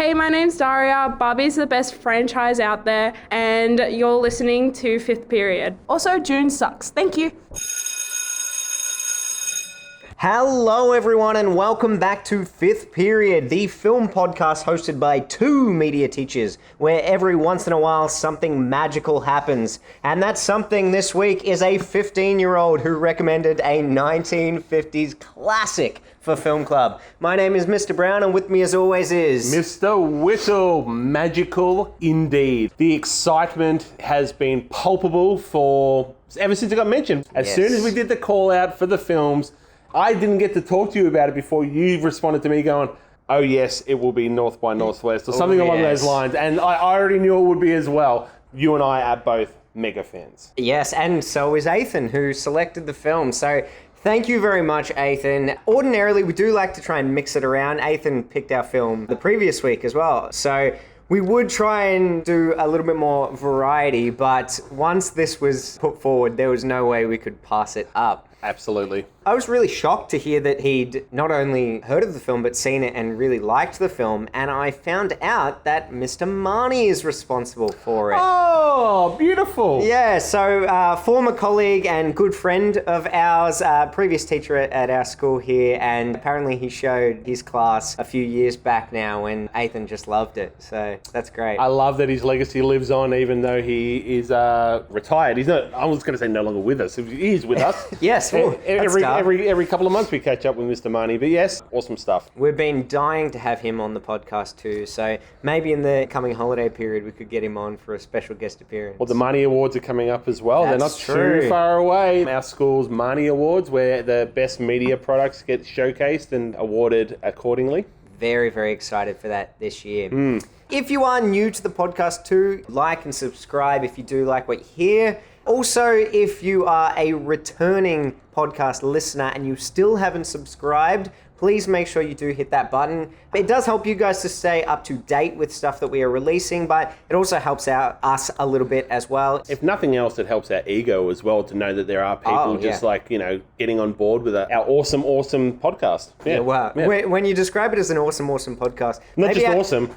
Hey, my name's Daria. Barbie's the best franchise out there, and you're listening to Fifth Period. Also, June sucks. Thank you. Hello everyone and welcome back to Fifth Period, the film podcast hosted by two media teachers, where every once in a while something magical happens. And that something this week is a 15-year-old who recommended a 1950s classic for Film Club. My name is Mr. Brown and with me as always is... Mr. Whittle. Magical indeed. The excitement has been palpable for ever since it got mentioned. As soon as we did the call out for the films, I didn't get to talk to you about it before you responded to me going, oh yes, it will be North by Northwest or something along those lines. And I already knew it would be as well. You and I are both mega fans. Yes, and so is Ethan, who selected the film. So thank you very much, Ethan. Ordinarily, we do like to try and mix it around. Ethan picked our film the previous week as well. So we would try and do a little bit more variety, but once this was put forward, there was no way we could pass it up. Absolutely. I was really shocked to hear that he'd not only heard of the film, but seen it and really liked the film. And I found out that Mr. Marnie is responsible for it. Oh, beautiful. Yeah, so former colleague and good friend of ours, previous teacher at our school here, and apparently he showed his class a few years back now and Ethan just loved it. So that's great. I love that his legacy lives on even though he is retired. He's not, I was going to say no longer with us. He is with us. Yes. Well, every couple of months we catch up with Mr. Marnie. But yes, awesome stuff. We've been dying to have him on the podcast too, so maybe in the coming holiday period we could get him on for a special guest appearance. Well, the Marnie Awards are coming up as well. That's They're not true. too far away. Our school's Marnie Awards, where the best media products get showcased and awarded accordingly. Very, very excited for that this year. If you are new to the podcast too, like and subscribe if you do like what you hear. Also, if you are a returning podcast listener and you still haven't subscribed, please make sure you do hit that button. It does help you guys to stay up to date with stuff that we are releasing, but it also helps out us a little bit as well. If nothing else, it helps our ego as well to know that there are people getting on board with our awesome podcast. Yeah, wow. Yeah. When you describe it as an awesome podcast. Not just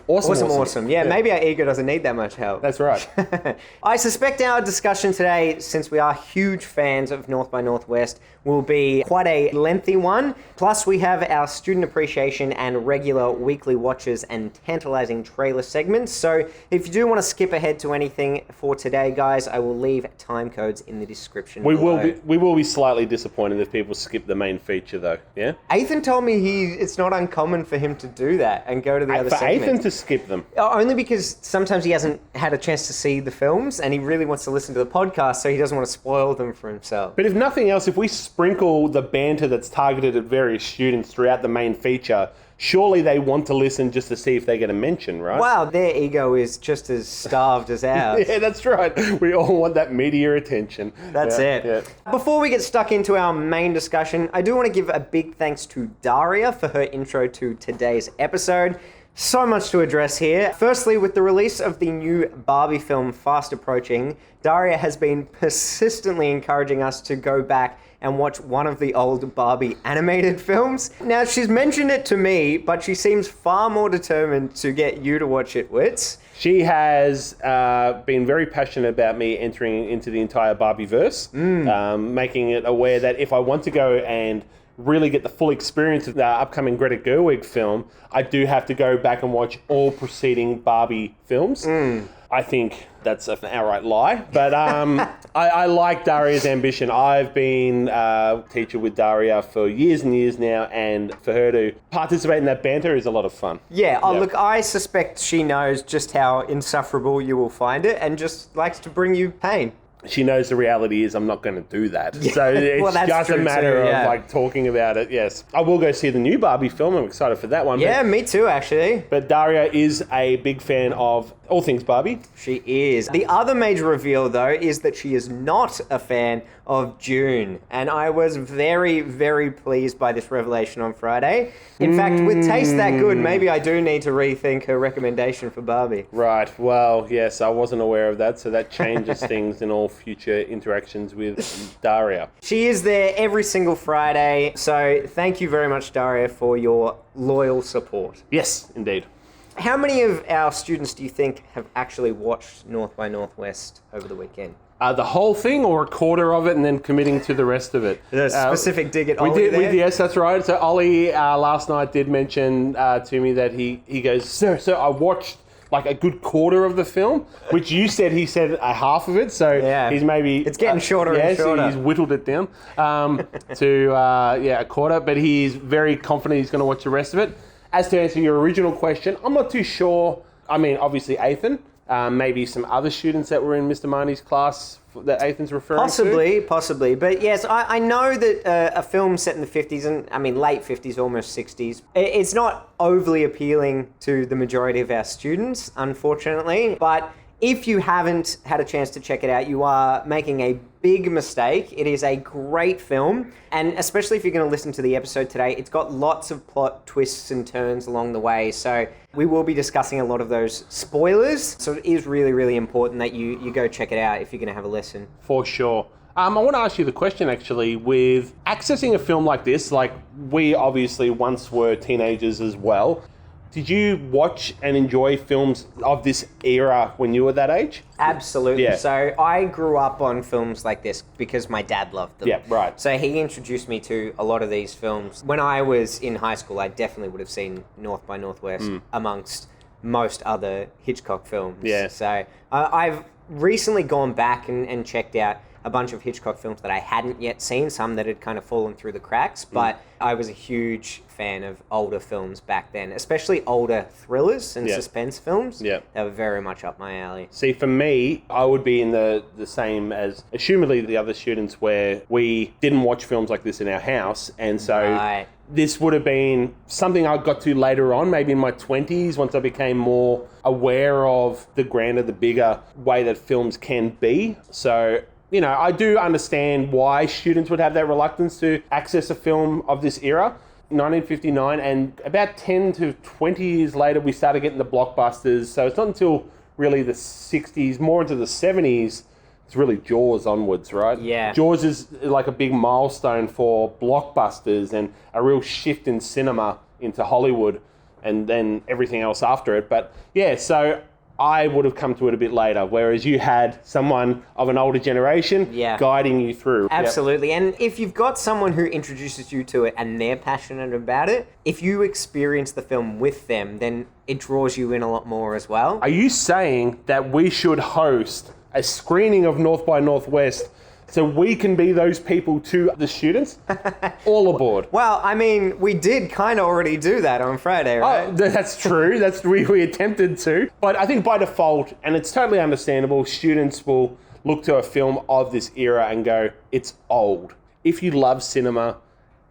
awesome. Yeah, maybe our ego doesn't need that much help. That's right. I suspect our discussion today, since we are huge fans of North by Northwest, will be quite a lengthy one. Plus, we have our student appreciation and regular weekly watches and tantalising trailer segments. So if you do want to skip ahead to anything for today, guys, I will leave time codes in the description below. We will be slightly disappointed if people skip the main feature, though. Yeah. Ethan told me it's not uncommon for him to do that and go to the other segments. For Ethan to skip them. Only because sometimes he hasn't had a chance to see the films and he really wants to listen to the podcast, so he doesn't want to spoil them for himself. But if nothing else, if we sprinkle the banter that's targeted at various students throughout the main feature, surely they want to listen just to see if they get a mention, right? Wow, their ego is just as starved as ours. Yeah, that's right. We all want that media attention. That's it. Yeah. Before we get stuck into our main discussion, I do want to give a big thanks to Daria for her intro to today's episode. So much to address here. Firstly, with the release of the new Barbie film fast approaching, Daria has been persistently encouraging us to go back and watch one of the old Barbie animated films. Now, she's mentioned it to me, but she seems far more determined to get you to watch it, Wits. She has been very passionate about me entering into the entire Barbie-verse, making it aware that if I want to go and really get the full experience of the upcoming Greta Gerwig film, I do have to go back and watch all preceding Barbie films. I think that's an outright lie, but I like Daria's ambition. I've been a teacher with Daria for years and years now, and for her to participate in that banter is a lot of fun. Yeah, look, I suspect she knows just how insufferable you will find it and just likes to bring you pain. She knows the reality is I'm not going to do that. Yeah. So it's just a matter of talking about it, yes. I will go see the new Barbie film. I'm excited for that one. Yeah, me too, actually. But Daria is a big fan of all things Barbie. She is. The other major reveal, though, is that she is not a fan of June. And I was very, very pleased by this revelation on Friday. In fact, with taste that good, maybe I do need to rethink her recommendation for Barbie. Right. Well, yes, I wasn't aware of that, so that changes things in all future interactions with Daria. She is there every single Friday, so thank you very much, Daria, for your loyal support. Yes, indeed. How many of our students do you think have actually watched North by Northwest over the weekend? The whole thing, or a quarter of it, and then committing to the rest of it. The specific dig at Ollie there? Yes, that's right. So Ollie last night did mention to me that he goes, Sir, I watched like a good quarter of the film, which you said he said a half of it. So he's maybe... It's getting shorter and shorter. So he's whittled it down to a quarter, but he's very confident he's going to watch the rest of it. As to answer your original question, I'm not too sure. I mean, obviously Athan, maybe some other students that were in Mr. Marnie's class that Athan's referring to. Possibly. But yes, I know that a film set in the 50s, and I mean late 50s, almost 60s, it's not overly appealing to the majority of our students, unfortunately. But if you haven't had a chance to check it out, you are making a big mistake. It is a great film, and especially if you're going to listen to the episode today, it's got lots of plot twists and turns along the way. So we will be discussing a lot of those spoilers. So it is really, really important that you go check it out if you're going to have a listen. For sure. I want to ask you the question, actually, with accessing a film like this, like we obviously once were teenagers as well. Did you watch and enjoy films of this era when you were that age? Absolutely. Yeah. So I grew up on films like this because my dad loved them. Yeah, right. So he introduced me to a lot of these films. When I was in high school, I definitely would have seen North by Northwest amongst most other Hitchcock films. Yeah. So I've recently gone back and checked out a bunch of Hitchcock films that I hadn't yet seen, some that had kind of fallen through the cracks, but I was a huge fan of older films back then, especially older thrillers and suspense films. Yeah. They were very much up my alley. See, for me, I would be in the same as, assumedly, the other students where we didn't watch films like this in our house, and so this would have been something I got to later on, maybe in my 20s, once I became more aware of the grander, the bigger way that films can be. So, you know, I do understand why students would have that reluctance to access a film of this era. 1959, and about 10 to 20 years later, we started getting the blockbusters. So it's not until really the 60s, more into the 70s, it's really Jaws onwards, right? Yeah. Jaws is like a big milestone for blockbusters and a real shift in cinema into Hollywood, and then everything else after it. But yeah, so I would have come to it a bit later, whereas you had someone of an older generation guiding you through. Absolutely. Yep. And if you've got someone who introduces you to it and they're passionate about it, if you experience the film with them, then it draws you in a lot more as well. Are you saying that we should host a screening of North by Northwest so we can be those people to the students? All aboard. Well, I mean, we did kind of already do that on Friday, right? Oh, that's true. We attempted to. But I think by default, and it's totally understandable, students will look to a film of this era and go, it's old. If you love cinema,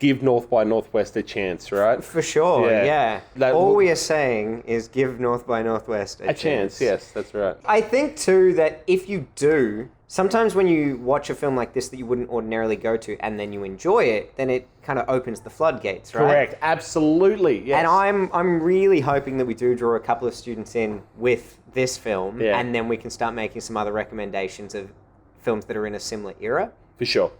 give North by Northwest a chance, right? For sure, yeah. All we are saying is give North by Northwest a chance. Yes, that's right. I think, too, that if you do, sometimes when you watch a film like this that you wouldn't ordinarily go to and then you enjoy it, then it kind of opens the floodgates, right? Correct, absolutely, yes. And I'm really hoping that we do draw a couple of students in with this film, and then we can start making some other recommendations of films that are in a similar era. For sure.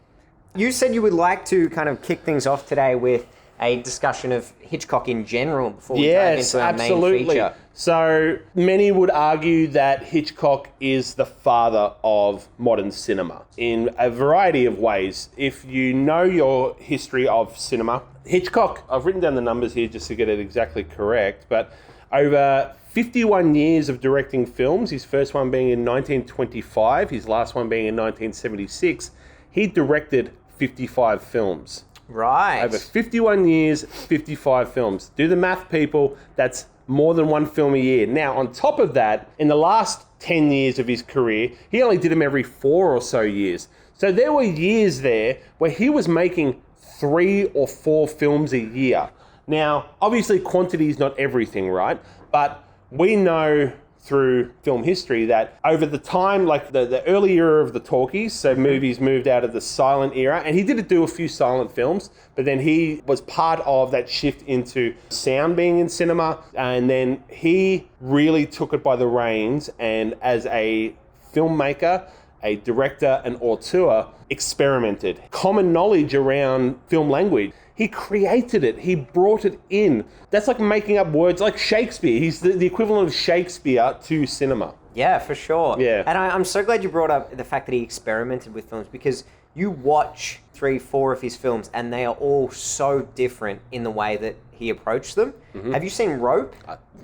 You said you would like to kind of kick things off today with a discussion of Hitchcock in general before we dive into our main feature. So many would argue that Hitchcock is the father of modern cinema in a variety of ways. If you know your history of cinema, Hitchcock, I've written down the numbers here just to get it exactly correct, but over 51 years of directing films, his first one being in 1925, his last one being in 1976, he directed 55 films. Right. Over 51 years, 55 films. Do the math, people. That's more than one film a year. Now, on top of that, in the last 10 years of his career, he only did them every 4 or so years. So there were years there where he was making 3 or 4 films a year. Now, obviously, quantity is not everything, right? But we know through film history that over the time, like the early era of the talkies, so movies moved out of the silent era, and he did do a few silent films, but then he was part of that shift into sound being in cinema, and then he really took it by the reins, and as a filmmaker, a director, an auteur, experimented. Common knowledge around film language. He created it. He brought it in. That's like making up words, like Shakespeare. He's the equivalent of Shakespeare to cinema. Yeah, for sure. Yeah. And I'm so glad you brought up the fact that he experimented with films, because you watch 3-4 of his films and they are all so different in the way that he approached them. Have you seen Rope?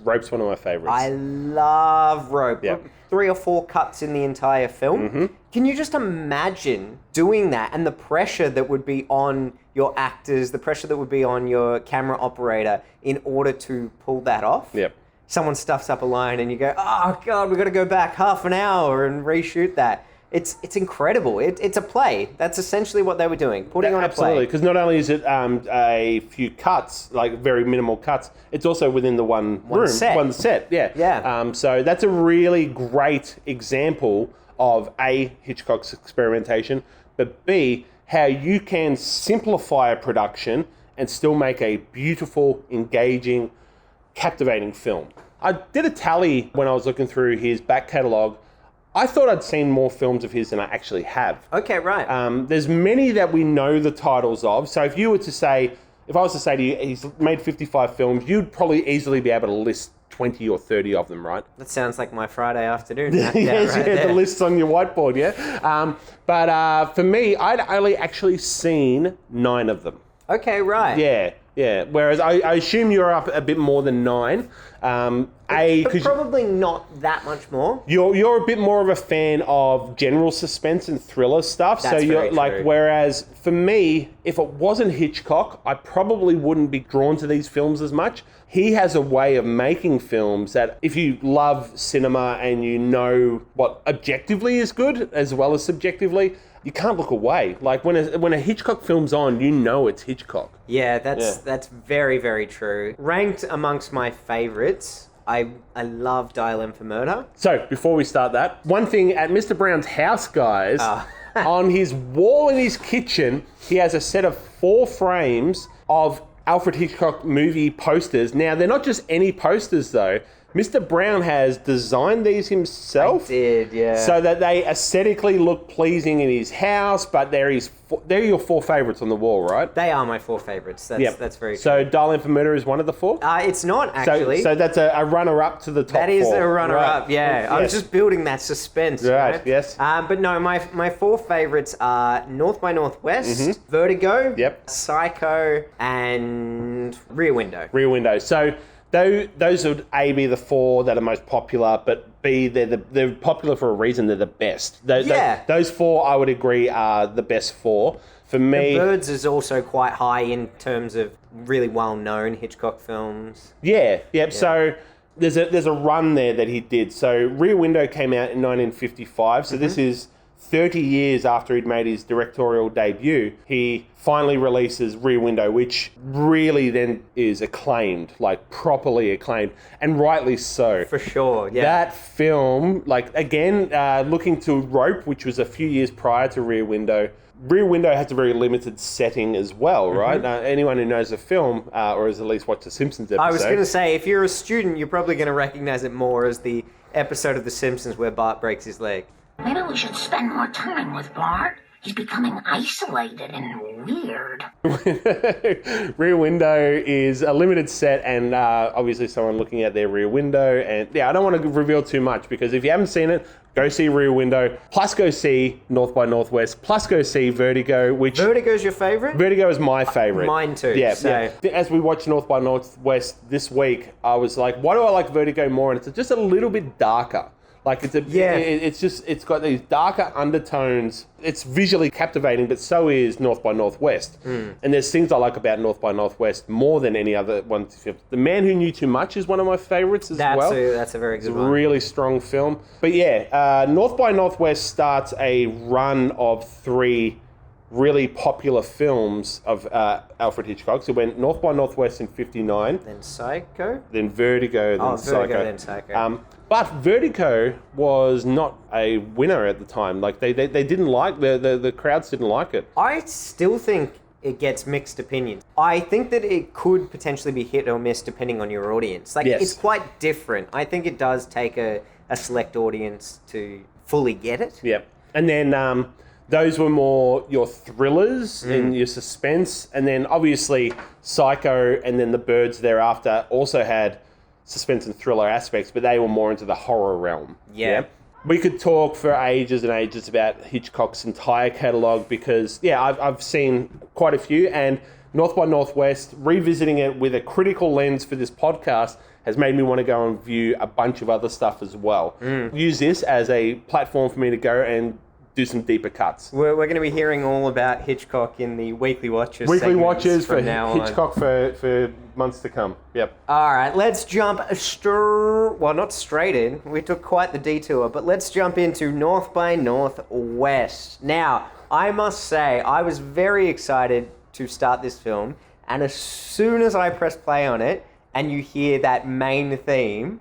Rope's one of my favorites. I love Rope. Yep. 3 or 4 cuts in the entire film. Can you just imagine doing that, and the pressure that would be on your actors, the pressure that would be on your camera operator in order to pull that off? Yep. Someone stuffs up a line and you go, oh God, we've got to go back half an hour and reshoot that. It's incredible. It's a play. That's essentially what they were doing, putting on a play. Absolutely, because not only is it a few cuts, like very minimal cuts, it's also within the one room. One set, yeah. Yeah. So that's a really great example of A, Hitchcock's experimentation, but B, how you can simplify a production and still make a beautiful, engaging, captivating film. I did a tally when I was looking through his back catalogue. I thought I'd seen more films of his than I actually have. Okay, right. There's many that we know the titles of. So if I was to say to you, he's made 55 films, you'd probably easily be able to list 20 or 30 of them, right? That sounds like my Friday afternoon. The list's on your whiteboard, yeah? But for me, I'd only actually seen 9 of them. Okay, right. Yeah. Whereas I assume you're up a bit more than 9. But probably not that much more. You're a bit more of a fan of general suspense and thriller stuff. That's so you're very like, true. whereas for me, if it wasn't Hitchcock, I probably wouldn't be drawn to these films as much. He has a way of making films that if you love cinema and you know what objectively is good as well as subjectively, you can't look away. Like when a Hitchcock film's on, you know it's Hitchcock. Yeah, that's very, very true. Ranked amongst my favorites, I love Dial M for Murder. So before we start that, one thing at Mr. Brown's house, guys, on his wall in his kitchen, he has a set of 4 frames of Alfred Hitchcock movie posters. Now, they're not just any posters, though. Mr. Brown has designed these himself. I did, yeah. So that they aesthetically look pleasing in his house, but they're your 4 favorites on the wall, right? They are my 4 favorites. That's very true. So Dial M for Murder is one of the 4? It's not, actually. So that's a runner-up to the top 4. That is a runner-up, right. yeah. Yes. I was just building that suspense. Right, yes. But no, my 4 favorites are North by Northwest, Vertigo, Psycho, and Rear Window. Rear Window. So those would A, be the 4 that are most popular, but B, they're popular for a reason. They're the best. Those 4, I would agree, are the best 4. For me... The Birds is also quite high in terms of really well-known Hitchcock films. Yeah. So there's a run there that he did. So Rear Window came out in 1955. So this is 30 years after he'd made his directorial debut. He finally releases Rear Window, which really then is acclaimed, like properly acclaimed, and rightly so. For sure, yeah. That film, like again, looking to Rope, which was a few years prior to Rear Window. Rear Window has a very limited setting as well, right? Anyone who knows the film, or has at least watched the Simpsons episode. I was going to say, if you're a student, you're probably going to recognize it more as the episode of The Simpsons where Bart breaks his leg. Maybe we should spend more time with Bart. He's becoming isolated and weird. Rear Window is a limited set, and obviously someone looking at their rear window. And yeah, I don't want to reveal too much, because if you haven't seen it, go see Rear Window, plus go see North by Northwest, plus go see Vertigo, which... Vertigo's your favorite? Vertigo is my favorite. Mine too. Yeah. So. As we watched North by Northwest this week, I was like, why do I like Vertigo more? And it's just a little bit darker. Like it's got these darker undertones. It's visually captivating, but so is North by Northwest. And there's things I like about North by Northwest more than any other one. The Man Who Knew Too Much is one of my favorites as well. That's a very good one. It's a really strong film. But yeah, North by Northwest starts a run of 3 really popular films of Alfred Hitchcock. So it went North by Northwest in 59. Then Psycho? Then Vertigo, then Psycho. Vertigo, then Psycho. But Vertigo was not a winner at the time. Like they didn't like the crowds didn't like it. I still think it gets mixed opinions. I think that it could potentially be hit or miss depending on your audience. Like It's quite different. I think it does take a select audience to fully get it. Yep. And then those were more your thrillers and your suspense. And then obviously Psycho and then The Birds thereafter also had suspense and thriller aspects, but they were more into the horror realm. Yeah. We could talk for ages and ages about Hitchcock's entire catalogue because, I've seen quite a few, and North by Northwest, revisiting it with a critical lens for this podcast has made me want to go and view a bunch of other stuff as well. Use this as a platform for me to go and do some deeper cuts. We're going to be hearing all about Hitchcock in the Weekly Watchers Weekly Watchers for now Hitchcock for months to come. Yep. All right, let's jump not straight in. We took quite the detour, but let's jump into North by Northwest. Now, I must say, I was very excited to start this film, and as soon as I press play on it, and you hear that main theme,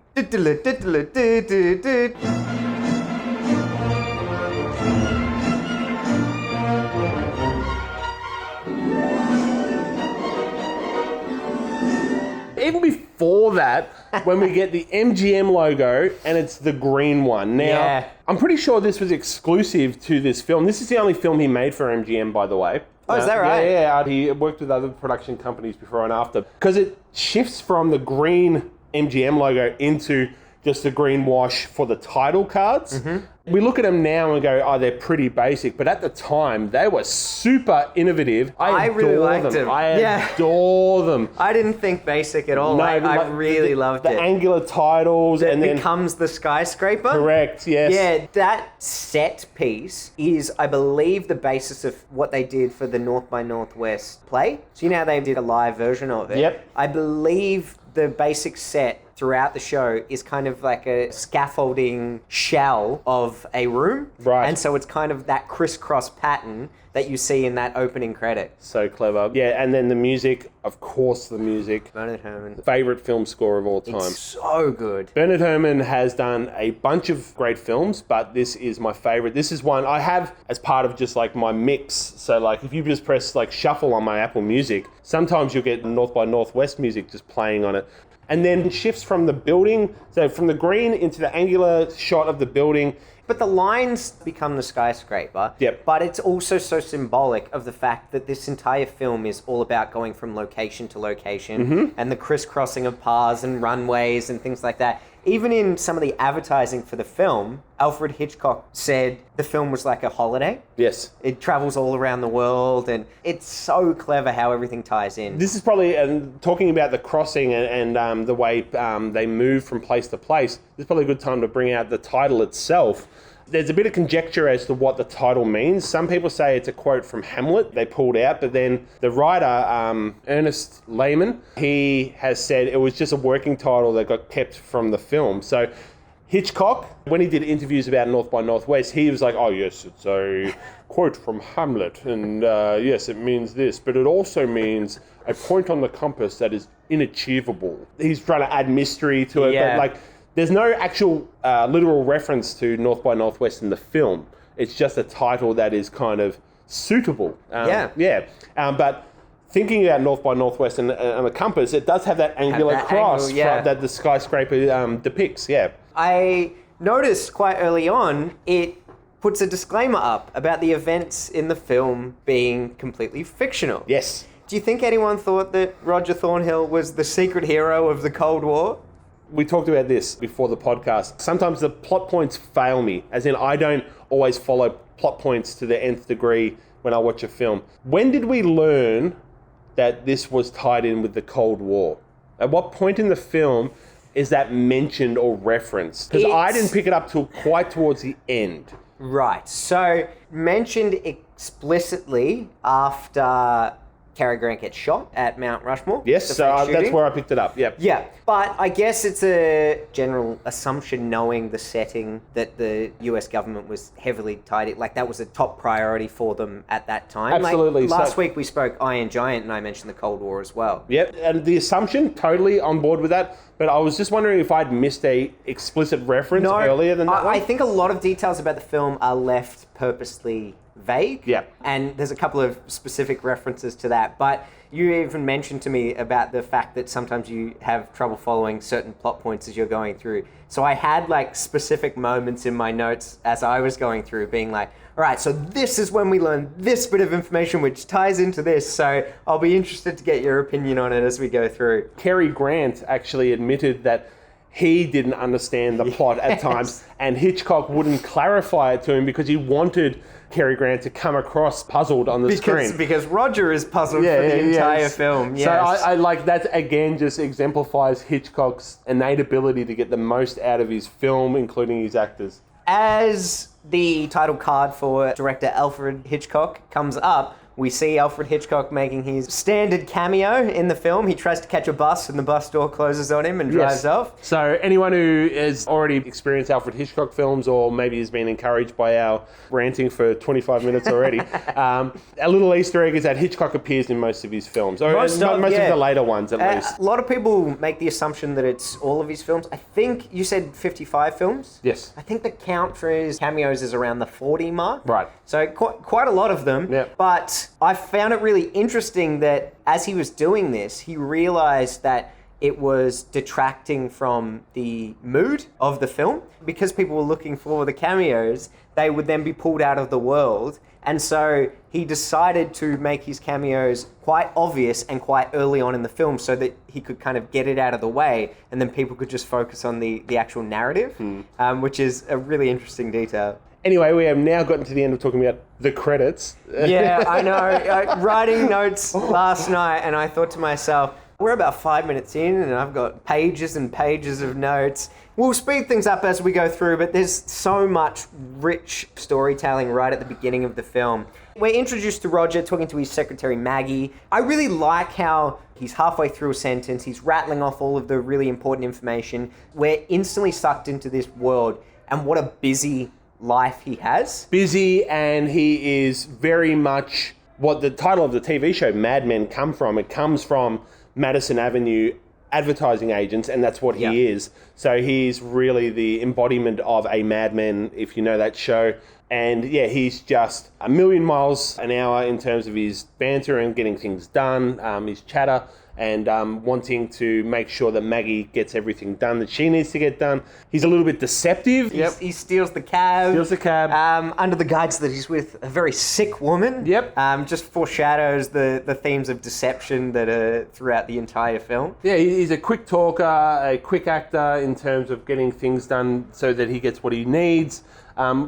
even before that, when we get the MGM logo and it's the green one. Now, I'm pretty sure this was exclusive to this film. This is the only film he made for MGM, by the way. Oh, is that right? Yeah. He worked with other production companies before and after. Because it shifts from the green MGM logo into just the green wash for the title cards. We look at them now and go, oh, they're pretty basic. But at the time, they were super innovative. I really adore liked them. I adore them. I didn't think basic at all. No, I really loved it. The angular titles That and then becomes the skyscraper. correct, yes. Yeah, that set piece is, I believe, the basis of what they did for the North by Northwest play. So you know how they did a live version of it? Yep. I believe the basic set throughout the show is kind of like a scaffolding shell of a room. Right. And so it's kind of that crisscross pattern that you see in that opening credit. So clever. Yeah, and then the music, of course the music. Bernard Herrmann. Favorite film score of all time. It's so good. Bernard Herrmann has done a bunch of great films, but this is my favorite. This is one I have as part of just like my mix. So like if you just press like shuffle on my Apple Music, sometimes you'll get North by Northwest music just playing on it. And then shifts from the building, so from the green into the angular shot of the building. But the lines become the skyscraper. Yep. But it's also so symbolic of the fact that this entire film is all about going from location to location and the crisscrossing of paths and runways and things like that. Even in some of the advertising for the film, Alfred Hitchcock said the film was like a holiday. Yes. It travels all around the world, and it's so clever how everything ties in. This is probably, talking about the crossing and the way they move from place to place, this is probably a good time to bring out the title itself. There's a bit of conjecture as to what the title means. Some people say it's a quote from Hamlet they pulled out, but then the writer, Ernest Lehman, he has said it was just a working title that got kept from the film. So Hitchcock, when he did interviews about North by Northwest, he was like, oh yes, it's a quote from Hamlet, and yes, it means this, but it also means a point on the compass that is inachievable. He's trying to add mystery to it, but like, there's no actual literal reference to North by Northwest in the film. It's just a title that is kind of suitable. But thinking about North by Northwest and the compass, it does have that angular cross that the skyscraper depicts. Yeah. I noticed quite early on, it puts a disclaimer up about the events in the film being completely fictional. Yes. Do you think anyone thought that Roger Thornhill was the secret hero of the Cold War? We talked about this before the podcast. Sometimes the plot points fail me, as in I don't always follow plot points to the nth degree when I watch a film. When did we learn that this was tied in with the Cold War? At what point in the film is that mentioned or referenced? Because I didn't pick it up till quite towards the end. Right. So, mentioned explicitly after Cary Grant gets shot at Mount Rushmore. Yes, so that's where I picked it up. Yep. Yeah, but I guess it's a general assumption, knowing the setting, that the US government was heavily tied in. Like, that was a top priority for them at that time. Absolutely. Like, last week we spoke Iron Giant, and I mentioned the Cold War as well. Yep, and the assumption, totally on board with that. But I was just wondering if I'd missed a explicit reference earlier than that one. I think a lot of details about the film are left purposely vague. Yeah. And there's a couple of specific references to that. But you even mentioned to me about the fact that sometimes you have trouble following certain plot points as you're going through. So I had like specific moments in my notes as I was going through being like, all right, so this is when we learn this bit of information which ties into this. So I'll be interested to get your opinion on it as we go through. Cary Grant actually admitted that he didn't understand the plot at times, and Hitchcock wouldn't clarify it to him because he wanted Cary Grant to come across puzzled on the screen. Because Roger is puzzled for the entire film. Yes. So I like that, again, just exemplifies Hitchcock's innate ability to get the most out of his film, including his actors. As the title card for director Alfred Hitchcock comes up, we see Alfred Hitchcock making his standard cameo in the film. He tries to catch a bus and the bus door closes on him and drives off. So anyone who has already experienced Alfred Hitchcock films, or maybe has been encouraged by our ranting for 25 minutes already, a little Easter egg is that Hitchcock appears in most of his films, or most of the later ones at least. A lot of people make the assumption that it's all of his films. I think you said 55 films? Yes. I think the count for his cameos is around the 40 mark. Right. So quite a lot of them. Yeah. But I found it really interesting that as he was doing this, he realized that it was detracting from the mood of the film. Because people were looking for the cameos, they would then be pulled out of the world. And so he decided to make his cameos quite obvious and quite early on in the film so that he could kind of get it out of the way and then people could just focus on the actual narrative, which is a really interesting detail. Anyway, we have now gotten to the end of talking about the credits. Yeah, I know. Writing notes last night, and I thought to myself, we're about 5 minutes in, and I've got pages and pages of notes. We'll speed things up as we go through, but there's so much rich storytelling right at the beginning of the film. We're introduced to Roger talking to his secretary, Maggie. I really like how he's halfway through a sentence, he's rattling off all of the really important information. We're instantly sucked into this world, and what a busy life he has. Busy, and he is very much what the title of the TV show Mad Men come from. It comes from Madison Avenue advertising agents, and that's what he is. So he's really the embodiment of a madman, if you know that show. And yeah, he's just a million miles an hour in terms of his banter and getting things done, his chatter, and wanting to make sure that Maggie gets everything done that she needs to get done. He's a little bit deceptive. He steals the cab. Under the guise that he's with a very sick woman. Just foreshadows the themes of deception that are throughout the entire film. Yeah, he's a quick talker, a quick actor in terms of getting things done so that he gets what he needs.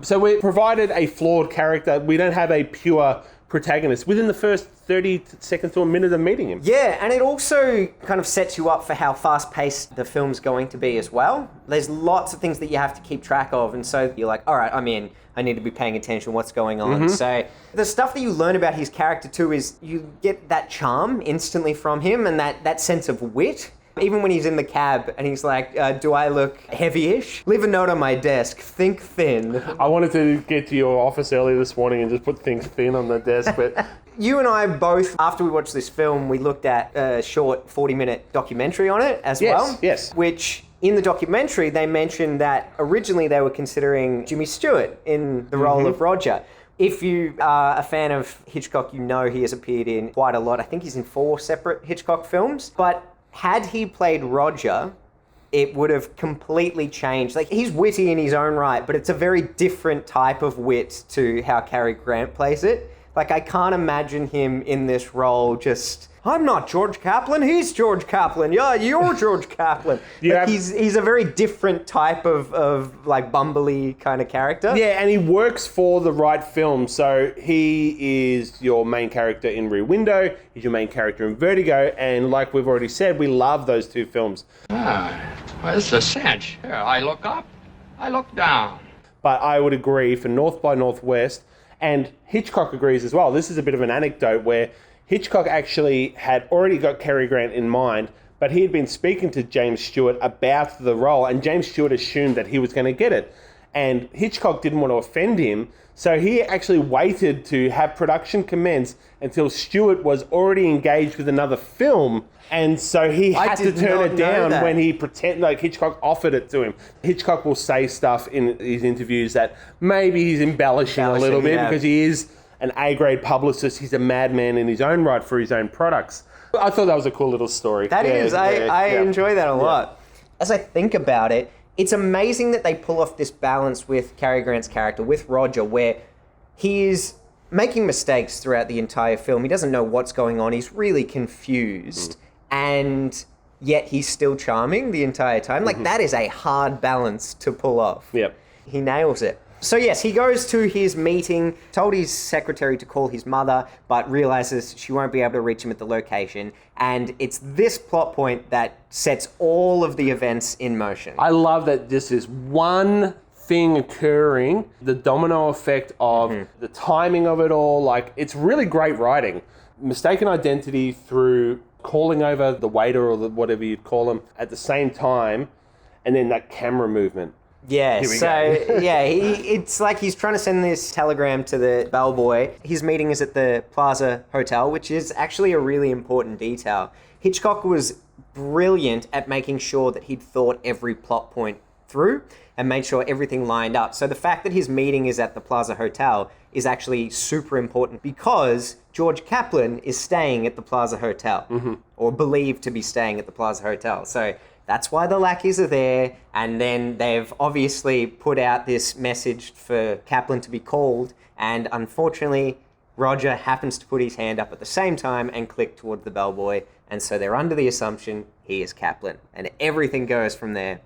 So we're provided a flawed character. We don't have a pure protagonist within the first 30 seconds to a minute of meeting him. Yeah, and it also kind of sets you up for how fast-paced the film's going to be as well. There's lots of things that you have to keep track of, and so you're like, all right, I'm in. I need to be paying attention to what's going on. So the stuff that you learn about his character too is you get that charm instantly from him and that sense of wit. Even when he's in the cab and he's like, do I look heavy-ish? Leave a note on my desk, think thin. I wanted to get to your office earlier this morning and just put things thin on the desk, but... You and I both, after we watched this film, we looked at a short 40-minute documentary on it as well. Yes. Which, in the documentary, they mentioned that originally they were considering Jimmy Stewart in the role of Roger. If you are a fan of Hitchcock, you know he has appeared in quite a lot. I think he's in 4 separate Hitchcock films. But had he played Roger, it would have completely changed. Like, he's witty in his own right, but it's a very different type of wit to how Cary Grant plays it. Like, I can't imagine him in this role just, I'm not George Kaplan, he's George Kaplan. Yeah, you're George Kaplan. He's a very different type of like bumbly kind of character. Yeah, and he works for the right film. So he is your main character in Rear Window, he's your main character in Vertigo, and like we've already said, we love those 2 films. Well, this is a cinch. Here, I look up, I look down. But I would agree for North by Northwest, and Hitchcock agrees as well. This is a bit of an anecdote where Hitchcock actually had already got Cary Grant in mind, but he had been speaking to James Stewart about the role, and James Stewart assumed that he was going to get it. And Hitchcock didn't want to offend him, so he actually waited to have production commence until Stewart was already engaged with another film, and so he had to turn it down when he Hitchcock offered it to him. Hitchcock will say stuff in his interviews that maybe he's embellishing a little bit because he is an A-grade publicist. He's a madman in his own right for his own products. I thought that was a cool little story. That is. I enjoy that a lot. As I think about it, it's amazing that they pull off this balance with Cary Grant's character, with Roger, where he is making mistakes throughout the entire film. He doesn't know what's going on. He's really confused. And yet he's still charming the entire time. Like, that is a hard balance to pull off. Yep. He nails it. So yes, he goes to his meeting, told his secretary to call his mother, but realizes she won't be able to reach him at the location. And it's this plot point that sets all of the events in motion. I love that this is one thing occurring, the domino effect of the timing of it all. Like, it's really great writing. Mistaken identity through calling over the waiter or whatever you'd call him at the same time, and then that camera movement. Yeah, it's like he's trying to send this telegram to the bellboy. His meeting is at the Plaza Hotel, which is actually a really important detail. Hitchcock was brilliant at making sure that he'd thought every plot point through and made sure everything lined up. So the fact that his meeting is at the Plaza Hotel is actually super important because George Kaplan is staying at the Plaza Hotel, or believed to be staying at the Plaza Hotel. So that's why the lackeys are there, and then they've obviously put out this message for Kaplan to be called, and unfortunately, Roger happens to put his hand up at the same time and click towards the bellboy, and so they're under the assumption he is Kaplan, and everything goes from there.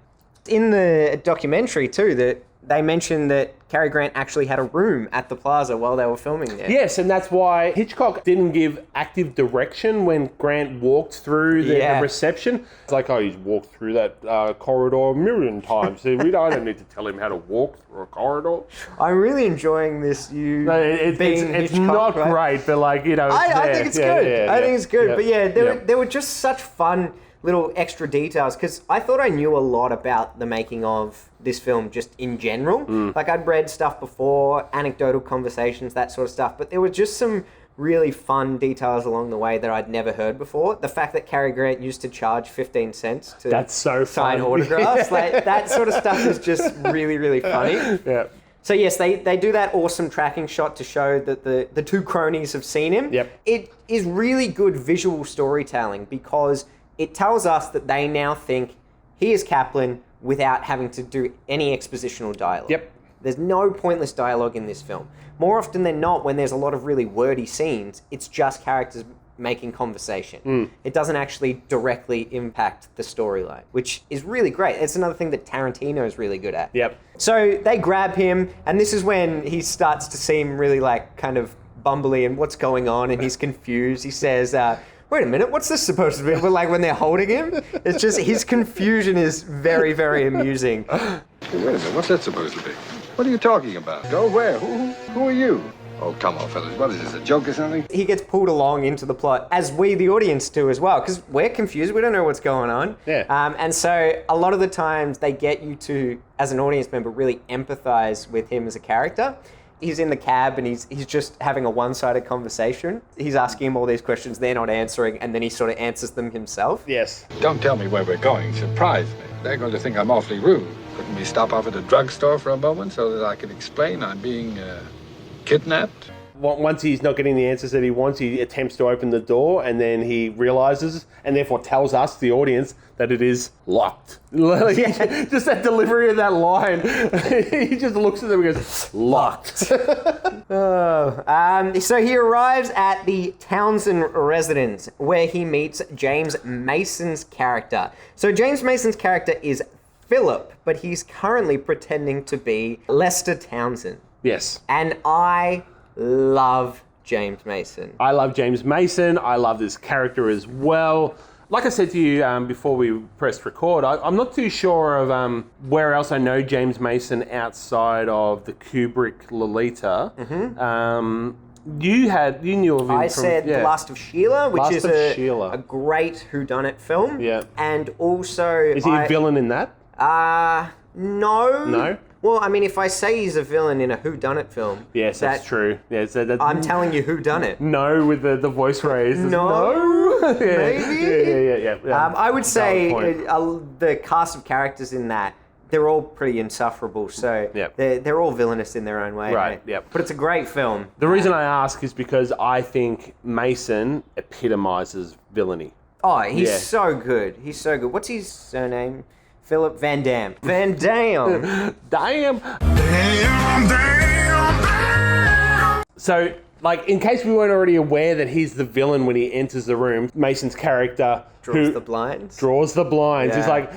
In the documentary too, that they mentioned that Cary Grant actually had a room at the Plaza while they were filming there. Yes, and that's why Hitchcock didn't give active direction when Grant walked through the reception. It's like, oh, he's walked through that corridor a million times. I don't need to tell him how to walk through a corridor. I'm really enjoying this. It's not great, but like, you know, I think it's good. I think it's good. Yeah. But yeah, there were just such fun little extra details, because I thought I knew a lot about the making of this film just in general. Like, I'd read stuff before, anecdotal conversations, that sort of stuff, but there were just some really fun details along the way that I'd never heard before. The fact that Cary Grant used to charge 15 cents to sign autographs, like that sort of stuff is just really, really funny. Yeah. So yes, they do that awesome tracking shot to show that the two cronies have seen him. Yep. It is really good visual storytelling because it tells us that they now think he is Kaplan without having to do any expositional dialogue. Yep. There's no pointless dialogue in this film. More often than not, when there's a lot of really wordy scenes, it's just characters making conversation. It doesn't actually directly impact the storyline, which is really great. It's another thing that Tarantino is really good at. Yep. So they grab him, and this is when he starts to seem really like kind of bumbly and what's going on, and he's confused. He says, wait a minute, what's this supposed to be? But like when they're holding him, it's just, his confusion is very, very amusing. Hey, wait a minute, what's that supposed to be? What are you talking about? Go where? Who are you? Oh, come on, fellas. What is this, a joke or something? He gets pulled along into the plot, as we, the audience, do as well, because we're confused. We don't know what's going on. Yeah. And so a lot of the times they get you to, as an audience member, really empathize with him as a character. He's in the cab and he's just having a one-sided conversation. He's asking him all these questions, they're not answering, and then he sort of answers them himself. Yes. Don't tell me where we're going. Surprise me. They're going to think I'm awfully rude. Couldn't we stop off at a drugstore for a moment so that I could explain I'm being kidnapped? Once he's not getting the answers that he wants, he attempts to open the door, and then he realizes, and therefore tells us, the audience, that it is locked. Just that delivery of that line. He just looks at them and goes, locked. So he arrives at the Townsend residence, where he meets James Mason's character. So James Mason's character is Philip, but he's currently pretending to be Lester Townsend. Yes. And I love James Mason. I love James Mason. I love this character as well. Like I said to you before we pressed record, I'm not too sure of where else I know James Mason outside of the Kubrick Lolita. You knew of him. I said The Last of Sheila, which is a great whodunit film. Yeah. And also... Is he a villain in that? No. No? Well, I mean, if I say he's a villain in a whodunit film... Yes, that's true. Yes, I'm telling you whodunit. No, with the voice raised. No? Yeah. Maybe? Yeah. I would say the cast of characters in that, they're all pretty insufferable. So Yep. they're all villainous in their own way. Right, Right. yep. But it's a great film. The reason I ask is because I think Mason epitomizes villainy. Oh, he's Yeah. so good. He's so good. What's his surname? Philip Van Damme. Van Damme. Damn! So, like, in case we weren't already aware that he's the villain when he enters the room, Mason's character Draws the blinds. draws the blinds. He's Yeah. like,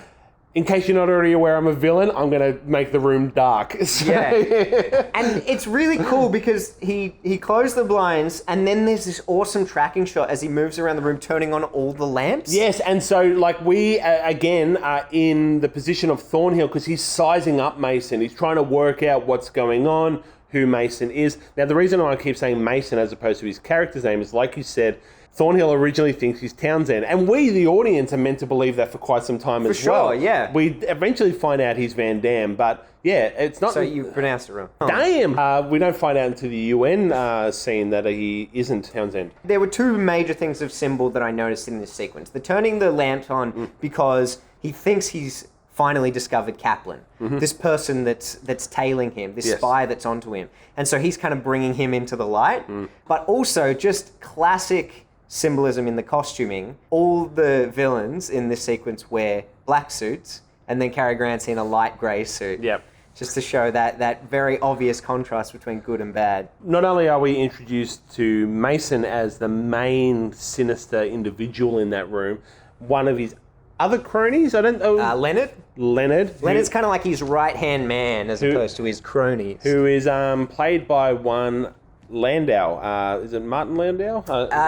in case you're not already aware I'm a villain, I'm going to make the room dark. So- Yeah. And it's really cool because he closed the blinds and then there's this awesome tracking shot as he moves around the room turning on all the lamps. Yes, and so, like, we, again, are in the position of Thornhill because he's sizing up Mason. He's trying to work out what's going on, who Mason is. Now, the reason I keep saying Mason as opposed to his character's name is, like you said, Thornhill originally thinks he's Townsend. And we, the audience, are meant to believe that for quite some time as well. sure, yeah. We eventually find out he's Van Damme, but, yeah, it's not... So you pronounced it wrong. Oh. Damn! We don't find out until the UN scene that he isn't Townsend. There were two major things of symbol that I noticed in this sequence. The turning the lamps on because he thinks he's finally discovered Kaplan, this person that's tailing him, this Yes. spy that's onto him. And so he's kind of bringing him into the light. But also just classic symbolism in the costuming. All the villains in this sequence wear black suits, and then Cary Grant's in a light grey suit. Yep. Just to show that very obvious contrast between good and bad. Not only are we introduced to Mason as the main sinister individual in that room, one of his other cronies, I don't know. Leonard? Leonard. Leonard's kind of like his right-hand man as opposed to his cronies. Who is played by one Landau. Is it Martin Landau?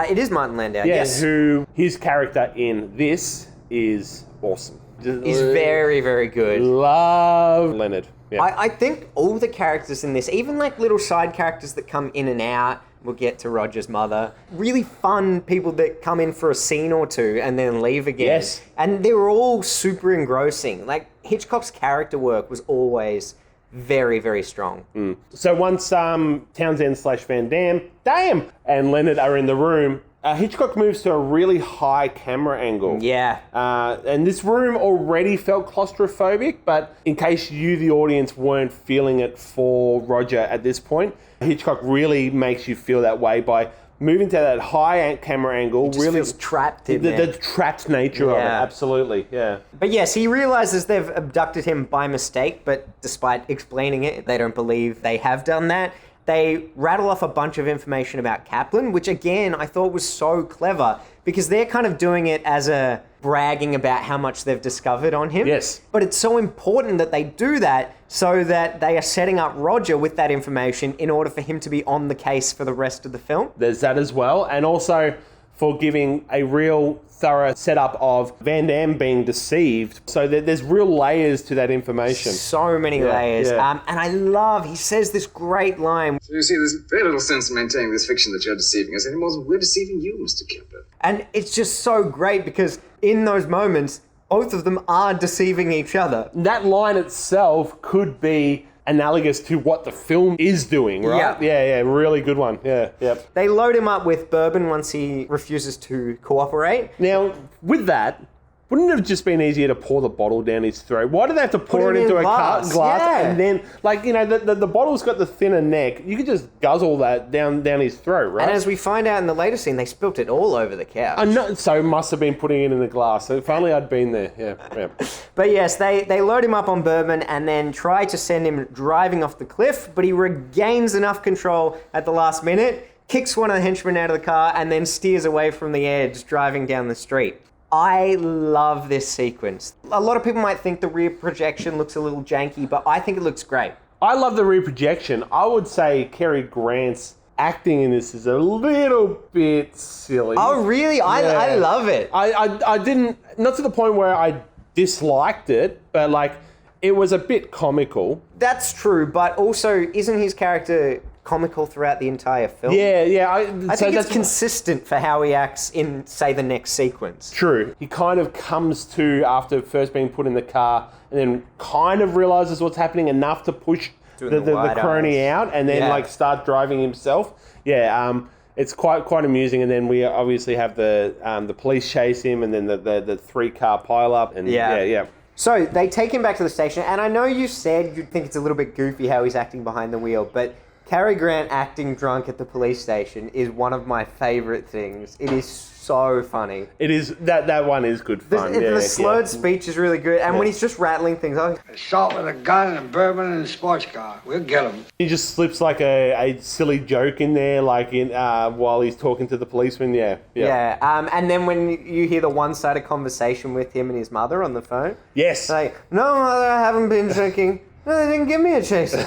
It is Martin Landau, yeah, yes. who his character in this is awesome. He's very, very good. Love Leonard. Yeah. I think all the characters in this, even like little side characters that come in and out, we'll get to Roger's mother, really fun people that come in for a scene or two and then leave again. Yes. And they were all super engrossing. Like, Hitchcock's character work was always very, very strong. So once Townsend / Van Damme, and Leonard are in the room, Hitchcock moves to a really high camera angle. Yeah. And this room already felt claustrophobic, but in case you, the audience, weren't feeling it for Roger at this point, Hitchcock really makes you feel that way by moving to that high camera angle. Just feels trapped in the there. trapped nature of it, Yeah. absolutely, yeah. But yes, he realizes they've abducted him by mistake, but despite explaining it, they don't believe they have done that. They rattle off a bunch of information about Kaplan, which again, I thought was so clever because they're kind of doing it as a bragging about how much they've discovered on him. Yes. But it's so important that they do that so that they are setting up Roger with that information in order for him to be on the case for the rest of the film. There's that as well, and also for giving a real thorough setup of Van Damme being deceived. So there's real layers to that information. So many layers. yeah. And I love, he says this great line. So you see, there's very little sense in maintaining this fiction that you're deceiving us anymore than we're deceiving you, Mr. Kemper. And it's just so great because in those moments, both of them are deceiving each other. That line itself could be analogous to what the film is doing, right? Yeah, really good one. Yeah, yep. They load him up with bourbon once he refuses to cooperate. Now, with that, wouldn't it have just been easier to pour the bottle down his throat? Why do they have to pour it it in into a glass, glass yeah. and then, like, you know, the bottle's got the thinner neck. You could just guzzle that down his throat, right? And as we find out in the later scene, they spilt it all over the couch. I know, so must have been putting it in the glass. So if only I'd been there. Yeah. But yes, they load him up on bourbon and then try to send him driving off the cliff, but he regains enough control at the last minute, kicks one of the henchmen out of the car, and then steers away from the edge, driving down the street. I love this sequence. A lot of people might think the rear projection looks a little janky, but I think it looks great. I love the rear projection. I would say Cary Grant's acting in this is a little bit silly. Oh, really? I love it. I didn't, not to the point where I disliked it, but like, it was a bit comical. That's true, but also, isn't his character comical throughout the entire film? Yeah. I think it's consistent for how he acts in, say, the next sequence. True. He kind of comes to after first being put in the car and then kind of realizes what's happening enough to push the crony out and then like start driving himself. Yeah, it's quite amusing. And then we obviously have the police chase him and then the 3-car pile up and yeah. So they take him back to the station, and I know you said you'd think it's a little bit goofy how he's acting behind the wheel, but Cary Grant acting drunk at the police station is one of my favourite things. It is so funny. It is, that one is good fun. The slurred speech is really good, and when he's just rattling things off. Assault with a gun and bourbon and a sports car. We'll get him. He just slips like a silly joke in there, like in while he's talking to the policeman. And then when you hear the one-sided conversation with him and his mother on the phone. Yes. Like, no, mother, I haven't been drinking. No, they didn't give me a chaser.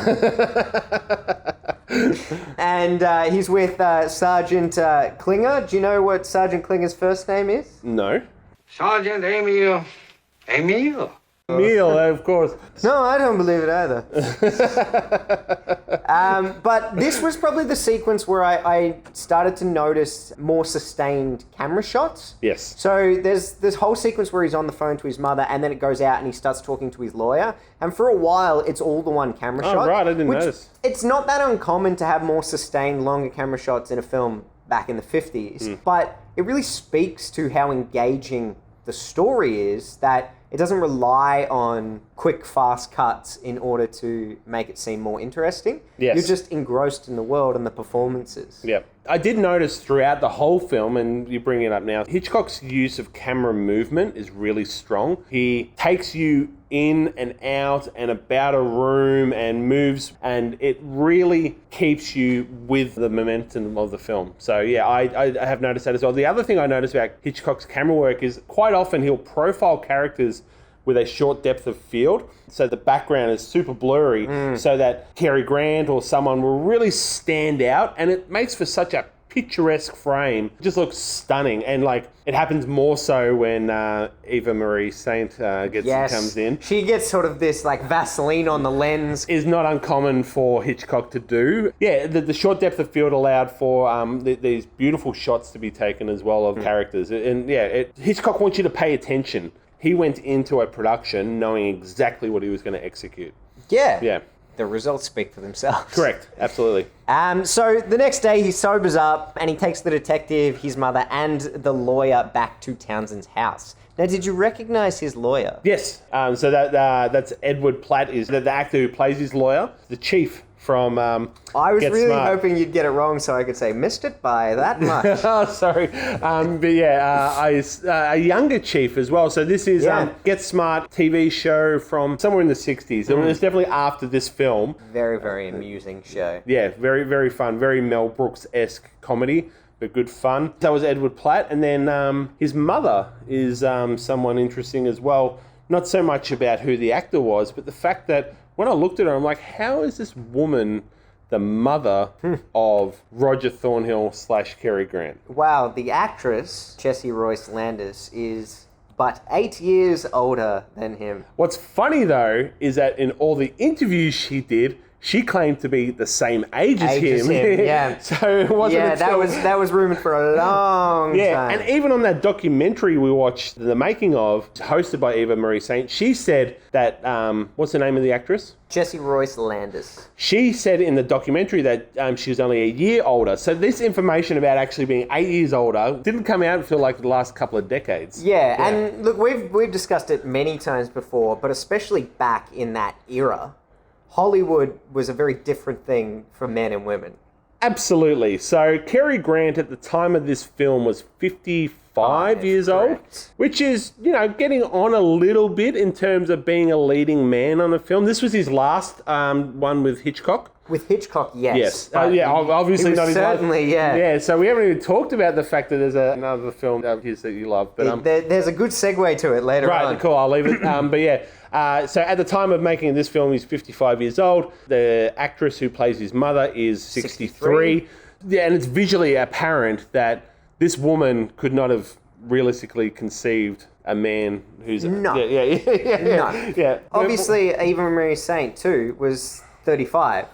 And he's with Sergeant Klinger. Do you know what Sergeant Klinger's first name is? No. Sergeant Emil. Emil? Emil, of course. No, I don't believe it either. But this was probably the sequence where I started to notice more sustained camera shots. Yes. So there's this whole sequence where he's on the phone to his mother, and then it goes out and he starts talking to his lawyer. And for a while, it's all the one camera shot. Oh, right, I didn't notice. It's not that uncommon to have more sustained, longer camera shots in a film back in the 50s. But it really speaks to how engaging the story is, that it doesn't rely on quick, fast cuts in order to make it seem more interesting. Yes. You're just engrossed in the world and the performances. Yep. I did notice throughout the whole film, and you bring it up now, Hitchcock's use of camera movement is really strong. He takes you in and out and about a room and moves, and it really keeps you with the momentum of the film. So yeah, I have noticed that as well. The other thing I noticed about Hitchcock's camera work is quite often he'll profile characters with a short depth of field, so the background is super blurry, so that Cary Grant or someone will really stand out, and it makes for such a picturesque frame. It just looks stunning, and like it happens more so when Eva Marie Saint comes in. She gets sort of this like Vaseline on the lens. Is not uncommon for Hitchcock to do. Yeah, the short depth of field allowed for these beautiful shots to be taken as well of characters, and yeah, Hitchcock wants you to pay attention. He went into a production knowing exactly what he was going to execute. Yeah. Yeah. The results speak for themselves. Correct. Absolutely. So the next day he sobers up and he takes the detective, his mother, and the lawyer back to Townsend's house. Now, did you recognize his lawyer? Yes. So that's Edward Platt, is the actor who plays his lawyer, the chief from I was Get really Smart. hoping you'd get it wrong so I could say, missed it by that much. Oh, sorry. But yeah, a younger chief as well. So this is Get Smart TV show from somewhere in the 60s. It was definitely after this film. Very, very amusing show. Yeah, very, very fun. Very Mel Brooks-esque comedy, but good fun. That was Edward Platt. And then his mother is someone interesting as well. Not so much about who the actor was, but the fact that when I looked at her, I'm like, how is this woman the mother of Roger Thornhill / Cary Grant? Wow, the actress, Jessie Royce Landis, is but 8 years older than him. What's funny, though, is that in all the interviews she did, she claimed to be the same age as him. Yeah. So it wasn't until... that was rumored for a long time. And even on that documentary we watched, the making of, hosted by Eva Marie Saint, she said that, what's the name of the actress? Jessie Royce Landis. She said in the documentary that she was only a year older. So this information about actually being 8 years older didn't come out until like the last couple of decades. Yeah, and look, we've discussed it many times before, but especially back in that era, Hollywood was a very different thing for men and women. Absolutely. So Cary Grant at the time of this film was 55 years old, which is, getting on a little bit in terms of being a leading man on a film. This was his last one with Hitchcock. With Hitchcock, yes. Yes. Obviously not his last. Certainly, yeah. Yeah, so we haven't even talked about the fact that there's another film of his that you love. But there's a good segue to it later on. Right, cool, I'll leave it. But yeah, so at the time of making this film, he's 55 years old. The actress who plays his mother is 63. Yeah, and it's visually apparent that this woman could not have realistically conceived a man who's... No. No. Yeah. Obviously, Eva Marie Saint, too, was 35.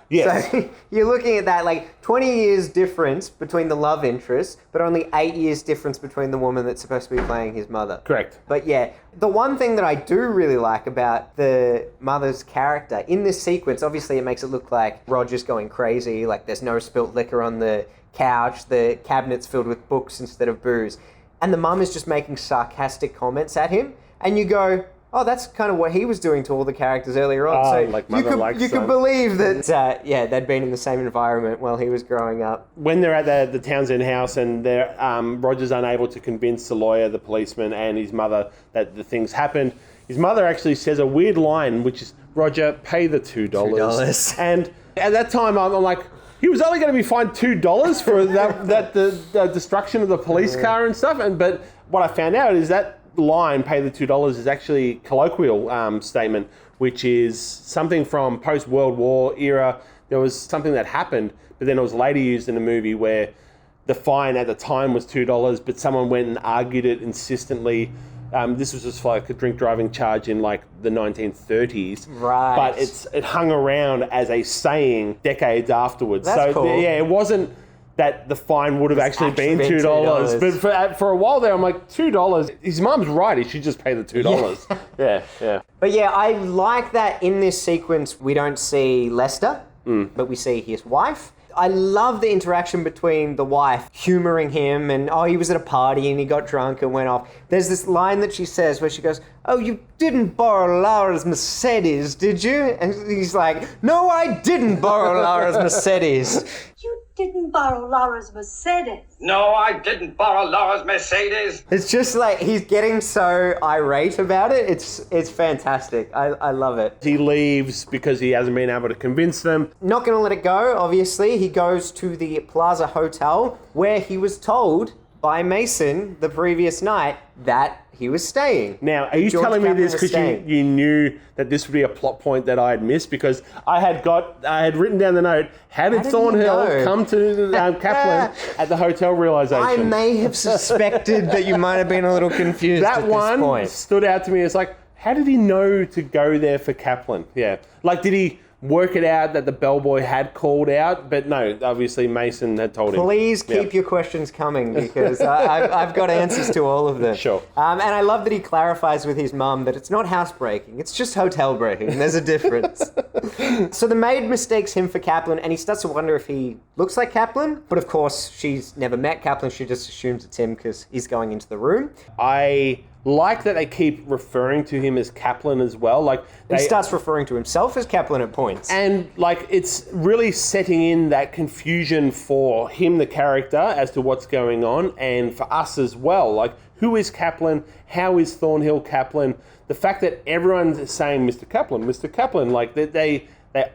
Yes. So you're looking at that, like 20 years difference between the love interest, but only 8 years difference between the woman that's supposed to be playing his mother. Correct. But yeah, the one thing that I do really like about the mother's character in this sequence, obviously it makes it look like Roger's going crazy, like there's no spilt liquor on the couch, the cabinet's filled with books instead of booze. And the mum is just making sarcastic comments at him. And you go, oh, that's kind of what he was doing to all the characters earlier on. Oh, So like you mother, could, like you son. could believe that, they'd been in the same environment while he was growing up. When they're at the Townsend house and Roger's unable to convince the lawyer, the policeman, and his mother that the things happened, his mother actually says a weird line, which is, Roger, pay the $2. And at that time, I'm like, he was only going to be fined $2 for the destruction of the police car and stuff. But what I found out is that line, pay the $2, is actually a colloquial statement, which is something from post-World War era. There was something that happened, but then it was later used in a movie where the fine at the time was $2, but someone went and argued it insistently. This was just like a drink driving charge in like the 1930s. Right. But it hung around as a saying decades afterwards. That's cool. It wasn't that the fine would have actually been $2. But for a while there, I'm like, $2? His mum's right. He should just pay the $2. Yeah. But yeah, I like that in this sequence we don't see Lester, but we see his wife. I love the interaction between the wife humoring him and, oh, he was at a party and he got drunk and went off. There's this line that she says where she goes, oh, you didn't borrow Laura's Mercedes, did you? And he's like, no, I didn't borrow Laura's Mercedes. You didn't borrow Laura's Mercedes. No, I didn't borrow Laura's Mercedes. It's just like he's getting so irate about it. It's fantastic. I love it. He leaves because he hasn't been able to convince them. Not going to let it go, obviously. He goes to the Plaza Hotel where he was told by Mason the previous night that he was staying. Now, are you George telling me Kaplan this was because staying. you knew that this would be a plot point that I had missed? Because I had written down the note, how did he Thornhill know? come to Kaplan at the hotel realization? I may have suspected that you might have been a little confused That at this one point. stood out to me as like, how did he know to go there for Kaplan? Yeah. Like, did he work it out that the bellboy had called out? But no, obviously Mason had told him. Please keep your questions coming because I've got answers to all of them. Sure. And I love that he clarifies with his mum that it's not housebreaking, it's just hotel breaking. There's a difference. So the maid mistakes him for Kaplan and he starts to wonder if he looks like Kaplan. But of course, she's never met Kaplan. She just assumes it's him because he's going into the room. I like that they keep referring to him as Kaplan as well. Like He starts referring to himself as Kaplan at points. And like it's really setting in that confusion for him, the character, as to what's going on, and for us as well. Like, who is Kaplan? How is Thornhill Kaplan? The fact that everyone's saying Mr. Kaplan, like they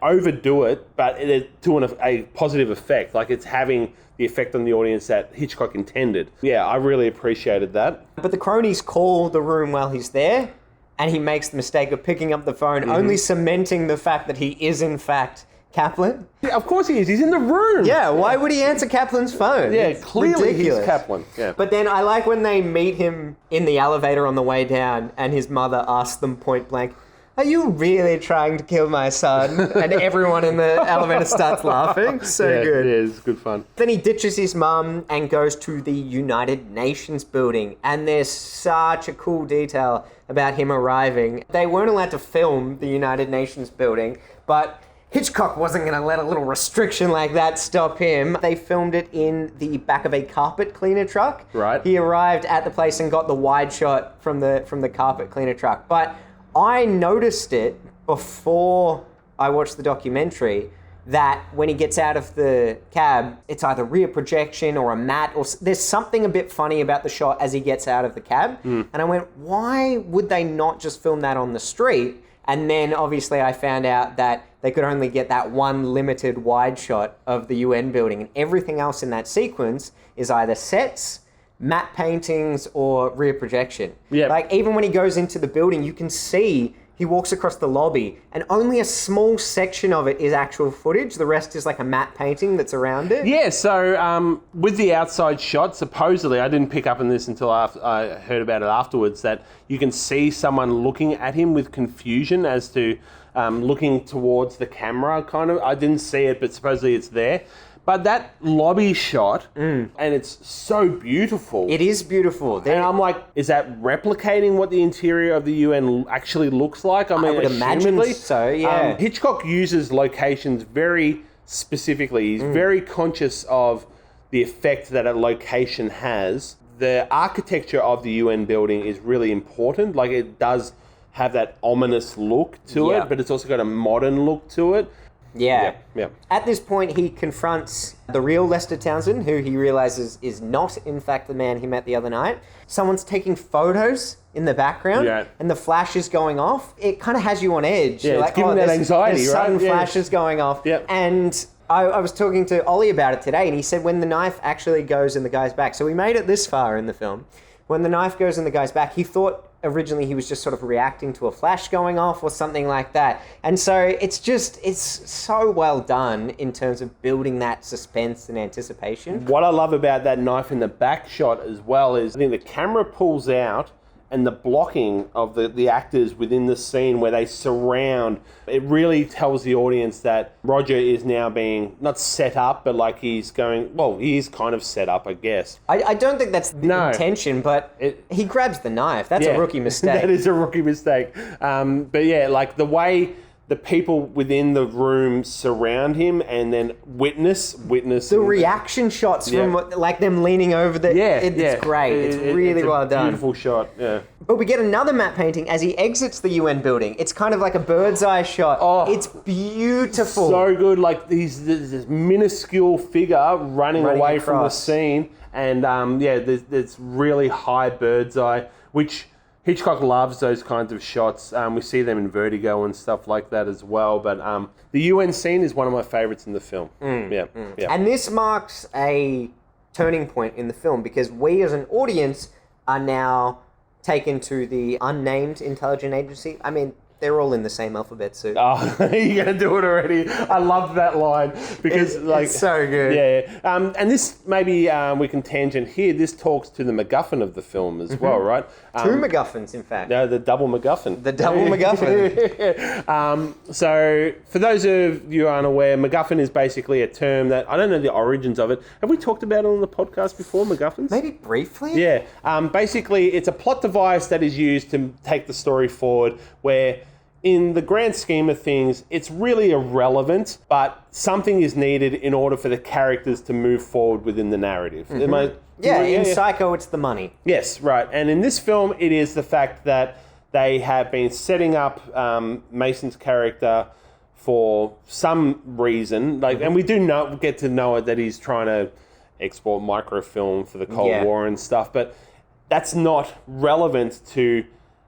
overdo it, but to a positive effect. Like it's having the effect on the audience that Hitchcock intended. Yeah, I really appreciated that. But the cronies call the room while he's there, and he makes the mistake of picking up the phone, only cementing the fact that he is in fact Kaplan. Yeah, of course he is. He's in the room. Yeah, why would he answer Kaplan's phone? Yeah, It's clearly ridiculous. he's Kaplan. Yeah. But then I like when they meet him in the elevator on the way down, and his mother asks them point blank, are you really trying to kill my son? And everyone in the elevator starts laughing. So good. Yeah, it's good fun. Then he ditches his mum and goes to the United Nations building. And there's such a cool detail about him arriving. They weren't allowed to film the United Nations building, but Hitchcock wasn't going to let a little restriction like that stop him. They filmed it in the back of a carpet cleaner truck. Right. He arrived at the place and got the wide shot from the carpet cleaner truck. But I noticed it before I watched the documentary that when he gets out of the cab, it's either rear projection or a matte, or there's something a bit funny about the shot as he gets out of the cab. And I went, why would they not just film that on the street? And then obviously I found out that they could only get that one limited wide shot of the UN building, and everything else in that sequence is either sets, matte paintings, or rear projection. Yeah. Like even when he goes into the building, you can see he walks across the lobby and only a small section of it is actual footage. The rest is like a matte painting that's around it. Yeah, so with the outside shot, supposedly, I didn't pick up on this until after I heard about it afterwards, that you can see someone looking at him with confusion as to looking towards the camera, kind of. I didn't see it, but supposedly it's there. But that lobby shot, and it's so beautiful. It is beautiful. And I'm like, is that replicating what the interior of the UN actually looks like? I mean, would imagine assumedly. so, yeah. Hitchcock uses locations very specifically. He's very conscious of the effect that a location has. The architecture of the UN building is really important. Like, it does have that ominous look to Yeah. it, but it's also got a modern look to it. Yeah. Yeah. At this point, he confronts the real Lester Townsend, who he realizes is not, in fact, the man he met the other night. Someone's taking photos in the background, Yeah. and the flash is going off. It kind of has you on edge. Yeah, You're it's giving that there's- anxiety, there's right? sudden Yeah. flashes going off. Yep. And I was talking to Ollie about it today, and he said when the knife actually goes in the guy's back, so we made it this far in the film, when the knife goes in the guy's back, he thought originally he was just sort of reacting to a flash going off or something like that. And so it's so well done in terms of building that suspense and anticipation. What I love about that knife in the back shot as well is I think the camera pulls out and the blocking of the actors within the scene where they surround, it really tells the audience that Roger is now being not set up, but like he's going, well, he is kind of set up, I guess. I don't think that's the intention, but he grabs the knife. That's a rookie mistake. That is a rookie mistake. But yeah, like the way the people within the room surround him and then witness the reaction shots from like them leaning over the it's great. It's really well done. Beautiful shot. Yeah. But we get another matte painting as he exits the UN building. It's kind of like a bird's eye shot. Oh, it's beautiful. So good. Like there's this minuscule figure running away from the scene, and there's really high bird's eye, which Hitchcock loves those kinds of shots. We see them in Vertigo and stuff like that as well. But the UN scene is one of my favorites in the film. Yeah. And this marks a turning point in the film because we as an audience are now taken to the unnamed intelligence agency. I mean, they're all in the same alphabet soup. Oh, you're going to do it already. I love that line because it's so good. Yeah. And this, maybe we can tangent here, this talks to the MacGuffin of the film as well, right? Two MacGuffins, in fact. No, the double MacGuffin. The double MacGuffin. So, for those of you who aren't aware, MacGuffin is basically a term that, I don't know the origins of it. Have we talked about it on the podcast before, MacGuffins? Maybe briefly? Yeah. Basically, it's a plot device that is used to take the story forward where in the grand scheme of things, it's really irrelevant, but something is needed in order for the characters to move forward within the narrative. In Psycho, it's the money. Yes, right. And in this film, it is the fact that they have been setting up Mason's character for some reason, and we do get to know it that he's trying to export microfilm for the Cold War and stuff, but that's not relevant to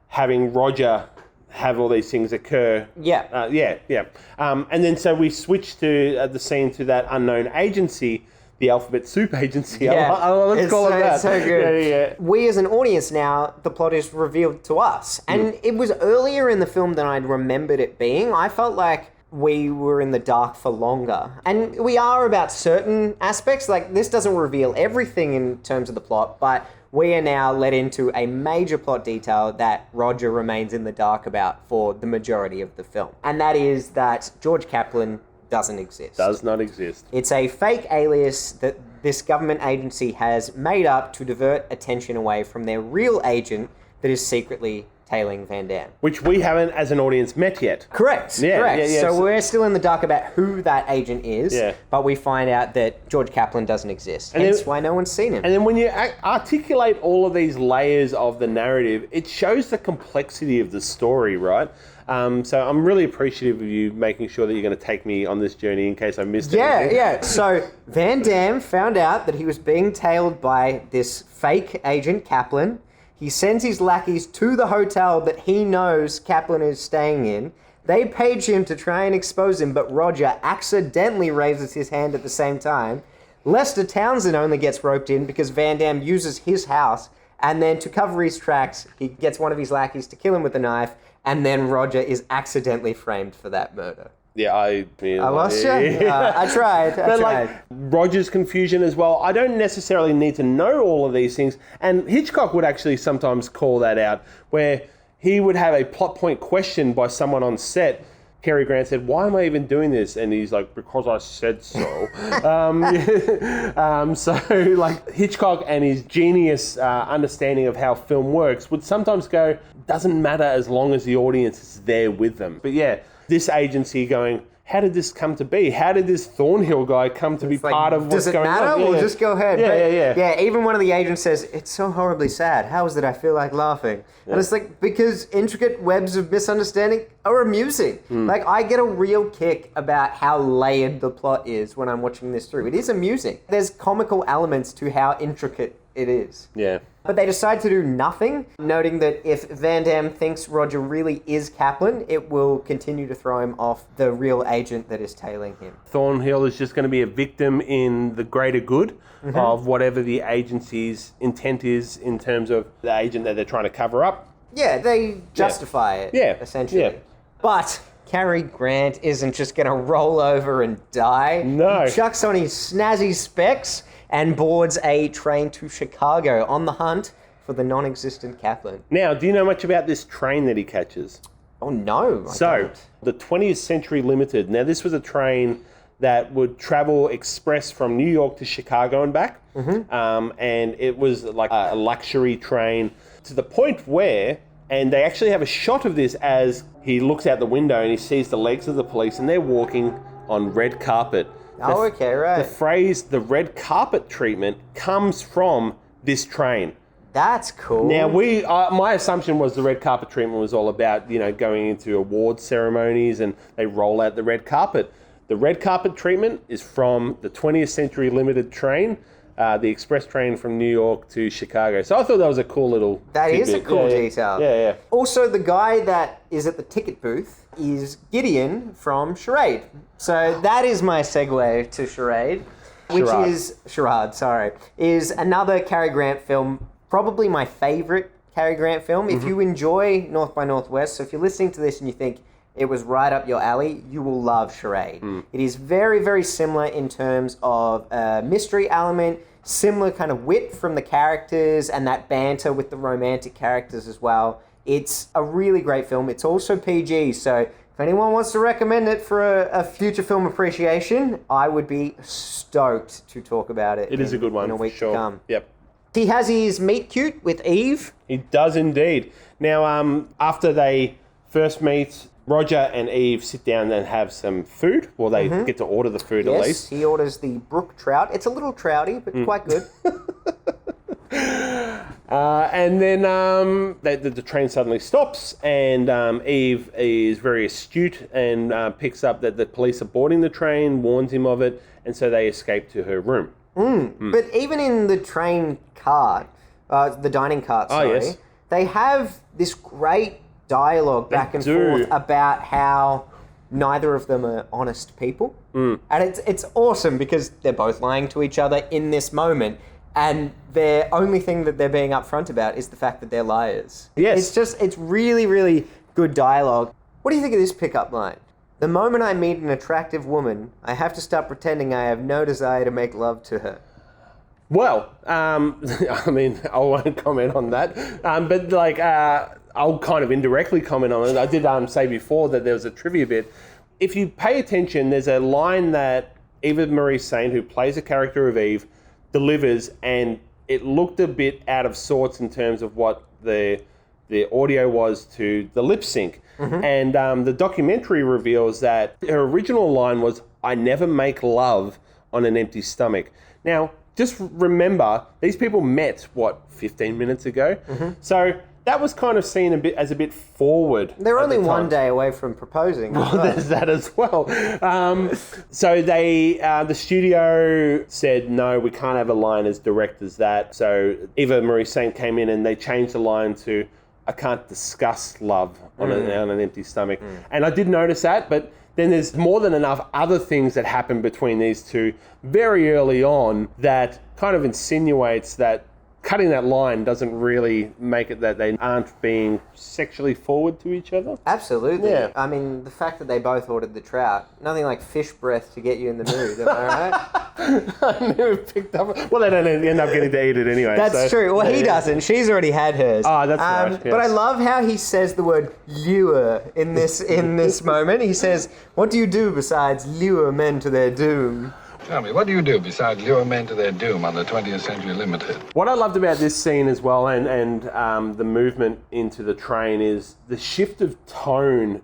having Roger have all these things occur. And then so we switch to the scene to that unknown agency, the Alphabet Soup Agency. Let's call it that. It's so good. Yeah. We as an audience now, the plot is revealed to us. And it was earlier in the film than I'd remembered it being. I felt like we were in the dark for longer. And we are about certain aspects. Like, this doesn't reveal everything in terms of the plot, but we are now led into a major plot detail that Roger remains in the dark about for the majority of the film. And that is that George Kaplan doesn't exist. Does not exist. It's a fake alias that this government agency has made up to divert attention away from their real agent that is secretly tailing Van Damme. Which we haven't, as an audience, met yet. Correct. Yeah. So we're still in the dark about who that agent is, but we find out that George Kaplan doesn't exist. Hence why no one's seen him. And then when you articulate all of these layers of the narrative, it shows the complexity of the story, right? So I'm really appreciative of you making sure that you're going to take me on this journey in case I missed anything. Yeah. So Van Damme found out that he was being tailed by this fake agent, Kaplan. He sends his lackeys to the hotel that he knows Kaplan is staying in. They page him to try and expose him, but Roger accidentally raises his hand at the same time. Lester Townsend only gets roped in because Van Damme uses his house, and then to cover his tracks, he gets one of his lackeys to kill him with a knife, and then Roger is accidentally framed for that murder. Yeah, I lost you? I tried. Like Roger's confusion as well. I don't necessarily need to know all of these things. And Hitchcock would actually sometimes call that out, where he would have a plot point question by someone on set. Cary Grant said, "Why am I even doing this?" And he's like, "Because I said so." So like Hitchcock and his genius understanding of how film works would sometimes go, doesn't matter as long as the audience is there with them. But yeah, this agency going, how did this come to be? How did this Thornhill guy come to be part of what's going on? Does it matter? Well, just go ahead. Yeah. Even one of the agents says, it's so horribly sad. How is it I feel like laughing? Yeah. And it's like, because intricate webs of misunderstanding are amusing. Like, I get a real kick about how layered the plot is when I'm watching this through. It is amusing. There's comical elements to how intricate it is. Yeah. But they decide to do nothing, noting that if Van Damme thinks Roger really is Kaplan, it will continue to throw him off the real agent that is tailing him. Thornhill is just going to be a victim in the greater good of whatever the agency's intent is in terms of the agent that they're trying to cover up. Yeah, they justify it, essentially. Yeah. But Cary Grant isn't just going to roll over and die. No. He chucks on his snazzy specs and boards a train to Chicago on the hunt for the non-existent Kaplan. Now, do you know much about this train that he catches? Oh, no, I don't. The 20th Century Limited. Now, this was a train that would travel express from New York to Chicago and back. And it was like a luxury train to the point where, and they actually have a shot of this as he looks out the window and he sees the legs of the police and they're walking on red carpet. Oh, okay, right. The phrase, the red carpet treatment, comes from this train. That's cool. Now, my assumption was the red carpet treatment was all about, going into awards ceremonies and they roll out the red carpet. The red carpet treatment is from the 20th Century Limited train, the express train from New York to Chicago. So I thought that was a cool little That tidbit. is a cool detail. Yeah. Also, the guy that is at the ticket booth is Gideon from Charade. So that is my segue to Charade, which is another Cary Grant film, probably my favorite Cary Grant film. If you enjoy North by Northwest, so if you're listening to this and you think it was right up your alley, you will love Charade. It is very, very similar in terms of a mystery element, similar kind of wit from the characters and that banter with the romantic characters as well. It's a really great film. It's also PG, so if anyone wants to recommend it for a future film appreciation, I would be stoked to talk about it. It is a good one, in a week sure. to come. Yep. He has his meet cute with Eve. He does indeed. Now, after they first meet, Roger and Eve sit down and have some food. Well, they get to order the food at least. He orders the brook trout. It's a little trouty, but quite good. And then the train suddenly stops, and Eve is very astute and picks up that the police are boarding the train, warns him of it, and so they escape to her room. But even in the train cart, the dining cart, they have this great dialogue back and forth about how neither of them are honest people. And it's awesome because they're both lying to each other in this moment. And the only thing that they're being upfront about is the fact that they're liars. Yes. It's really, really good dialogue. What do you think of this pickup line? The moment I meet an attractive woman, I have to stop pretending I have no desire to make love to her. Well, I won't comment on that. But I'll kind of indirectly comment on it. I did say before that there was a trivia bit. If you pay attention, there's a line that Eva Marie Saint, who plays a character of Eve, delivers, and it looked a bit out of sorts in terms of what the audio was to the lip sync. And the documentary reveals that her original line was, "I never make love on an empty stomach." Now, just remember, these people met, 15 minutes ago? So that was kind of seen a bit forward. They're only one day away from proposing. Well, there's that as well. So the studio said, no, we can't have a line as direct as that. So Eva Marie Saint came in and they changed the line to, "I can't discuss love on an empty stomach." And I did notice that, but then there's more than enough other things that happen between these two very early on that kind of insinuates that cutting that line doesn't really make it that they aren't being sexually forward to each other. Absolutely. Yeah. I mean, the fact that they both ordered the trout, nothing like fish breath to get you in the mood, am I right? I never picked up. Well, they don't end up getting to eat it anyway. That's true. Well, he doesn't. She's already had hers. Oh, that's right. Yes. But I love how he says the word lure in this moment. He says, "What do you do besides lure men to their doom?" Tell me, what do you do besides lure men to their doom on the 20th Century Limited? What I loved about this scene as well, and the movement into the train, is the shift of tone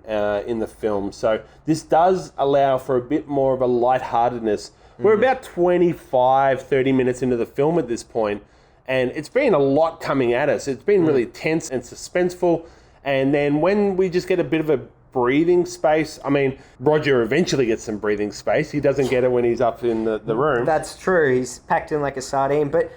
in the film. So this does allow for a bit more of a lightheartedness. We're about 25, 30 minutes into the film at this point, and it's been a lot coming at us. It's been really tense and suspenseful. And then when we just get a bit of a breathing space, I mean, Roger eventually gets some breathing space. He doesn't get it when he's up in the room. That's true. He's packed in like a sardine. But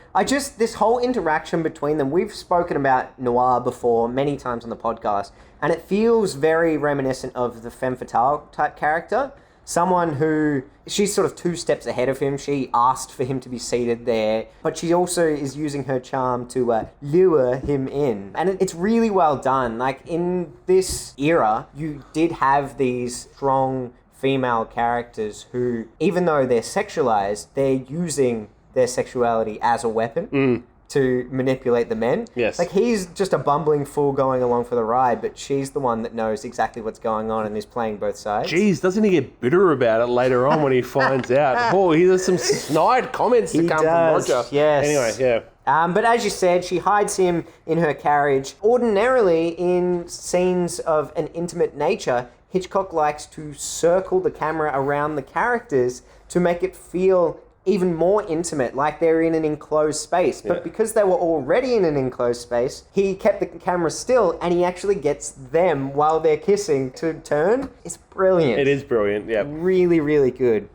this whole interaction between them, we've spoken about Noir before many times on the podcast, and it feels very reminiscent of the femme fatale type character. Someone who, she's sort of 2 steps ahead of him. She asked for him to be seated there, but she also is using her charm to lure him in. And it's really well done. Like, in this era, you did have these strong female characters who, even though they're sexualized, they're using their sexuality as a weapon to manipulate the men. Yes. Like, he's just a bumbling fool going along for the ride, but she's the one that knows exactly what's going on and is playing both sides. Jeez, doesn't he get bitter about it later on when he finds out? Oh, he has some snide comments to come from Roger. Yes. Anyway, yeah. But as you said, she hides him in her carriage. Ordinarily, in scenes of an intimate nature, Hitchcock likes to circle the camera around the characters to make it feel even more intimate, like they're in an enclosed space. But because they were already in an enclosed space, he kept the camera still, and he actually gets them, while they're kissing, to turn. It's brilliant. It is brilliant, yeah. Really, really good.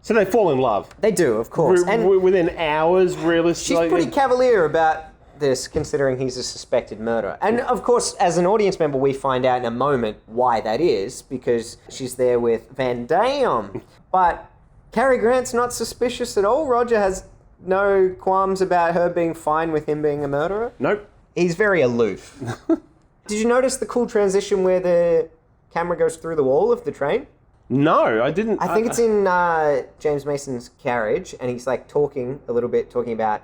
So they fall in love. They do, of course. And within hours, realistically. she's pretty cavalier about this, considering he's a suspected murderer. And of course, as an audience member, we find out in a moment why that is, because she's there with Van Damme. But Cary Grant's not suspicious at all. Roger has no qualms about her being fine with him being a murderer. Nope. He's very aloof. Did you notice the cool transition where the camera goes through the wall of the train? No, I didn't. I think it's in James Mason's carriage, and he's like talking a little bit, talking about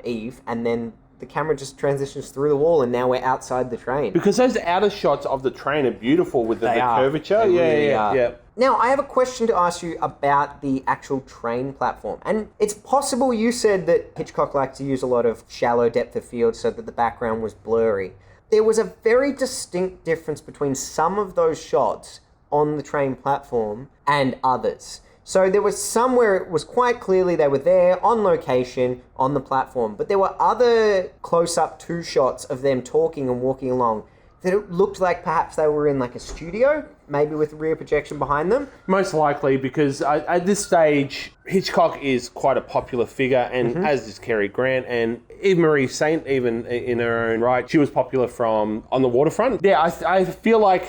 Eve, and then the camera just transitions through the wall, and now we're outside the train. Because those outer shots of the train are beautiful with the curvature. Yeah. Now, I have a question to ask you about the actual train platform. And it's possible you said that Hitchcock liked to use a lot of shallow depth of field so that the background was blurry. There was a very distinct difference between some of those shots on the train platform and others. So there was some where it was quite clearly they were there on location on the platform, but there were other close-up 2 shots of them talking and walking along that it looked like perhaps they were in like a studio, maybe with rear projection behind them. Most likely, because at this stage, Hitchcock is quite a popular figure, and as is Cary Grant, and Eve Marie Saint, even in her own right, she was popular from On the Waterfront. Yeah, I feel like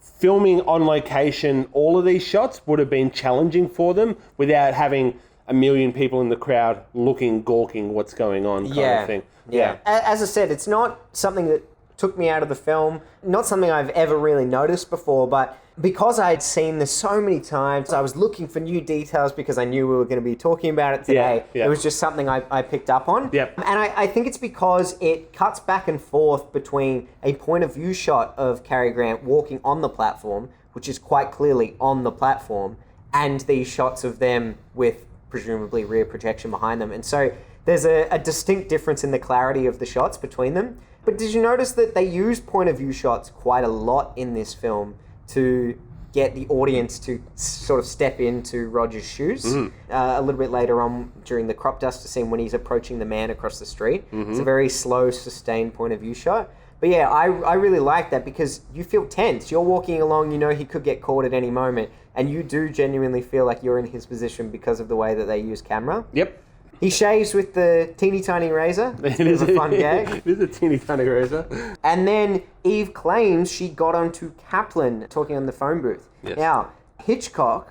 filming on location all of these shots would have been challenging for them without having a million people in the crowd looking, gawking what's going on kind of thing. Yeah. As I said, it's not something that took me out of the film, not something I've ever really noticed before, but because I had seen this so many times, I was looking for new details because I knew we were going to be talking about it today. Yeah. It was just something I picked up on. Yep. And I think it's because it cuts back and forth between a point of view shot of Cary Grant walking on the platform, which is quite clearly on the platform, and these shots of them with presumably rear projection behind them. And so there's a distinct difference in the clarity of the shots between them. But did you notice that they use point of view shots quite a lot in this film to get the audience to sort of step into Roger's shoes? A little bit later on during the crop duster scene when he's approaching the man across the street. It's a very slow, sustained point of view shot. But yeah, I really like that because you feel tense. You're walking along, you know he could get caught at any moment, and you do genuinely feel like you're in his position because of the way that they use camera. Yep. He shaves with the teeny tiny razor. It's a fun gag. It is a teeny tiny razor. And then Eve claims she got onto Kaplan talking on the phone booth. Yes. Now, Hitchcock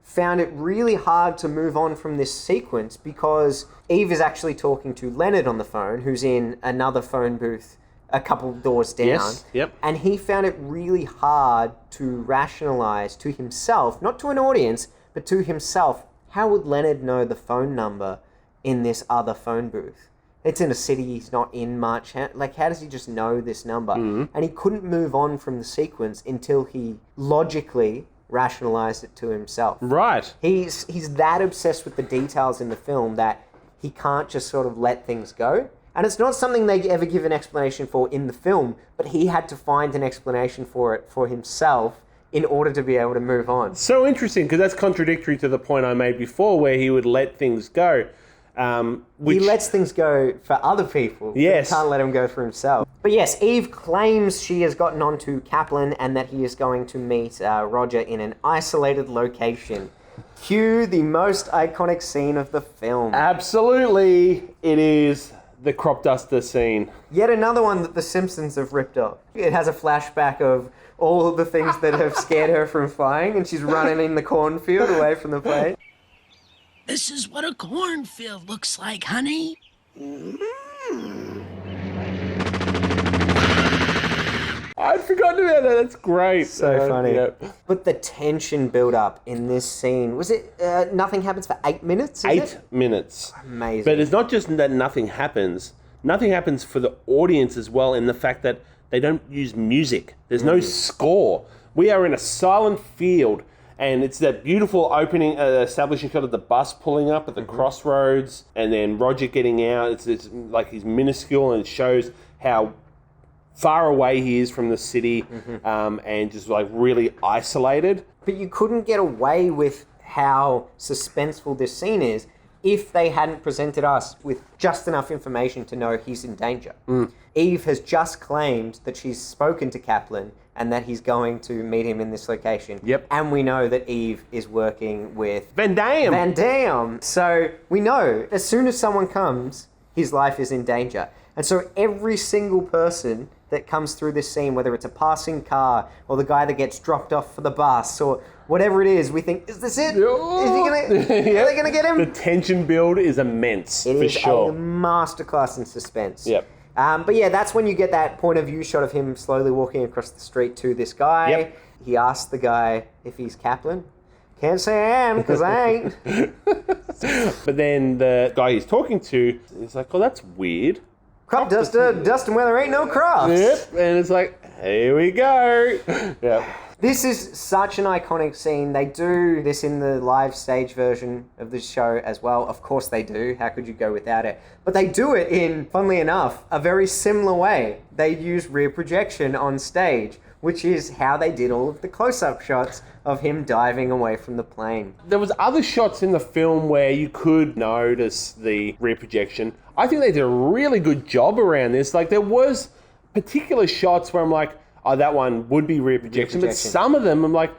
found it really hard to move on from this sequence because Eve is actually talking to Leonard on the phone, who's in another phone booth a couple doors down. Yes, yep. And he found it really hard to rationalize to himself, not to an audience, but to himself, how would Leonard know the phone number in this other phone booth? It's in a city he's not in much. How does he just know this number? And he couldn't move on from the sequence until he logically rationalized it to himself. Right. He's that obsessed with the details in the film that he can't just sort of let things go. And it's not something they ever give an explanation for in the film, but he had to find an explanation for it for himself in order to be able to move on. So interesting, because that's contradictory to the point I made before, where he would let things go. He lets things go for other people. Yes. He can't let them go for himself. But yes, Eve claims she has gotten onto Kaplan and that he is going to meet Roger in an isolated location. Cue the most iconic scene of the film. Absolutely, it is the crop duster scene. Yet another one that The Simpsons have ripped off. It has a flashback of all of the things that have scared her from flying, and she's running in the cornfield away from the plane. This is what a cornfield looks like, honey. I'd forgotten about that. That's great. So funny. Yeah. But the tension build up in this scene, was it nothing happens for 8 minutes? 8 minutes. Amazing. But it's not just that nothing happens. Nothing happens for the audience as well, in the fact that they don't use music. There's no score. We are in a silent field, and it's that beautiful opening, establishing shot of the bus pulling up at the crossroads, and then Roger getting out. It's like he's minuscule, and it shows how far away he is from the city, and just like really isolated. But you couldn't get away with how suspenseful this scene is if they hadn't presented us with just enough information to know he's in danger. Eve has just claimed that she's spoken to Kaplan and that he's going to meet him in this location. Yep. And we know that Eve is working with Van Damme. So we know as soon as someone comes, his life is in danger. And so every single person that comes through this scene, whether it's a passing car or the guy that gets dropped off for the bus or whatever it is, we think, is this it? Is he gonna, Are they going to get him? The tension build is immense, It for is sure. a masterclass in suspense. Yep. But yeah, that's when you get that point of view shot of him slowly walking across the street to this guy. Yep. He asks the guy if he's Kaplan. Can't say I am, because I ain't. But then the guy he's talking to is like, oh, that's weird. Crop duster, dusting where there ain't no crops. Yep. And it's like, here we go. Yeah. This is such an iconic scene. They do this in the live stage version of the show as well. Of course they do. How could you go without it? But they do it in, funnily enough, a very similar way. They use rear projection on stage, which is how they did all of the close-up shots of him diving away from the plane. There was other shots in the film where you could notice the rear projection. I think they did a really good job around this. Like, there was particular shots where I'm like, oh, that one would be rear projection. But some of them, I'm like,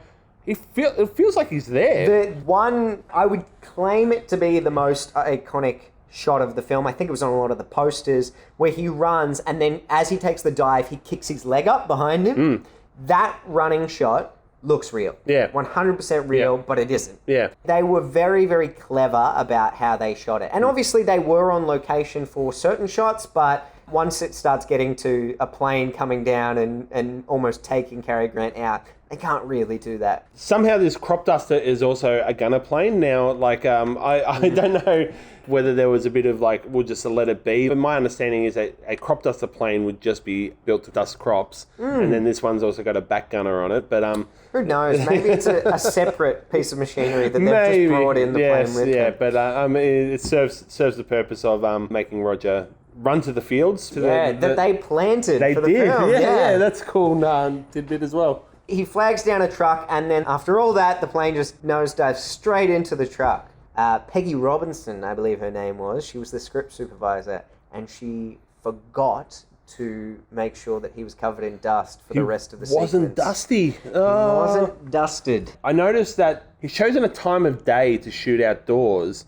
it feels like he's there. The one, I would claim it to be the most iconic shot of the film. I think it was on a lot of the posters, where he runs and then as he takes the dive, he kicks his leg up behind him. That running shot looks real. Yeah. 100% real, Yeah. but it isn't. Yeah. They were very, very clever about how they shot it. And obviously they were on location for certain shots, but once it starts getting to a plane coming down and almost taking Cary Grant out, they can't really do that. Somehow this crop duster is also a gunner plane. Now, like, I don't know whether there was a bit of like, we'll just let it be. But my understanding is that a crop duster plane would just be built to dust crops. And then this one's also got a back gunner on it. But who knows? Maybe it's a separate piece of machinery that they've just brought in the plane with them. But it serves the purpose of making Roger run to the fields. That they planted for the film. Yeah, that's cool tidbit as well. He flags down a truck, and then after all that, the plane just nosedives straight into the truck. Peggy Robinson, I believe her name was, she was the script supervisor, and she forgot to make sure that he was covered in dust for the rest of the sequence. Wasn't dusty. He wasn't dusted. I noticed that he's chosen a time of day to shoot outdoors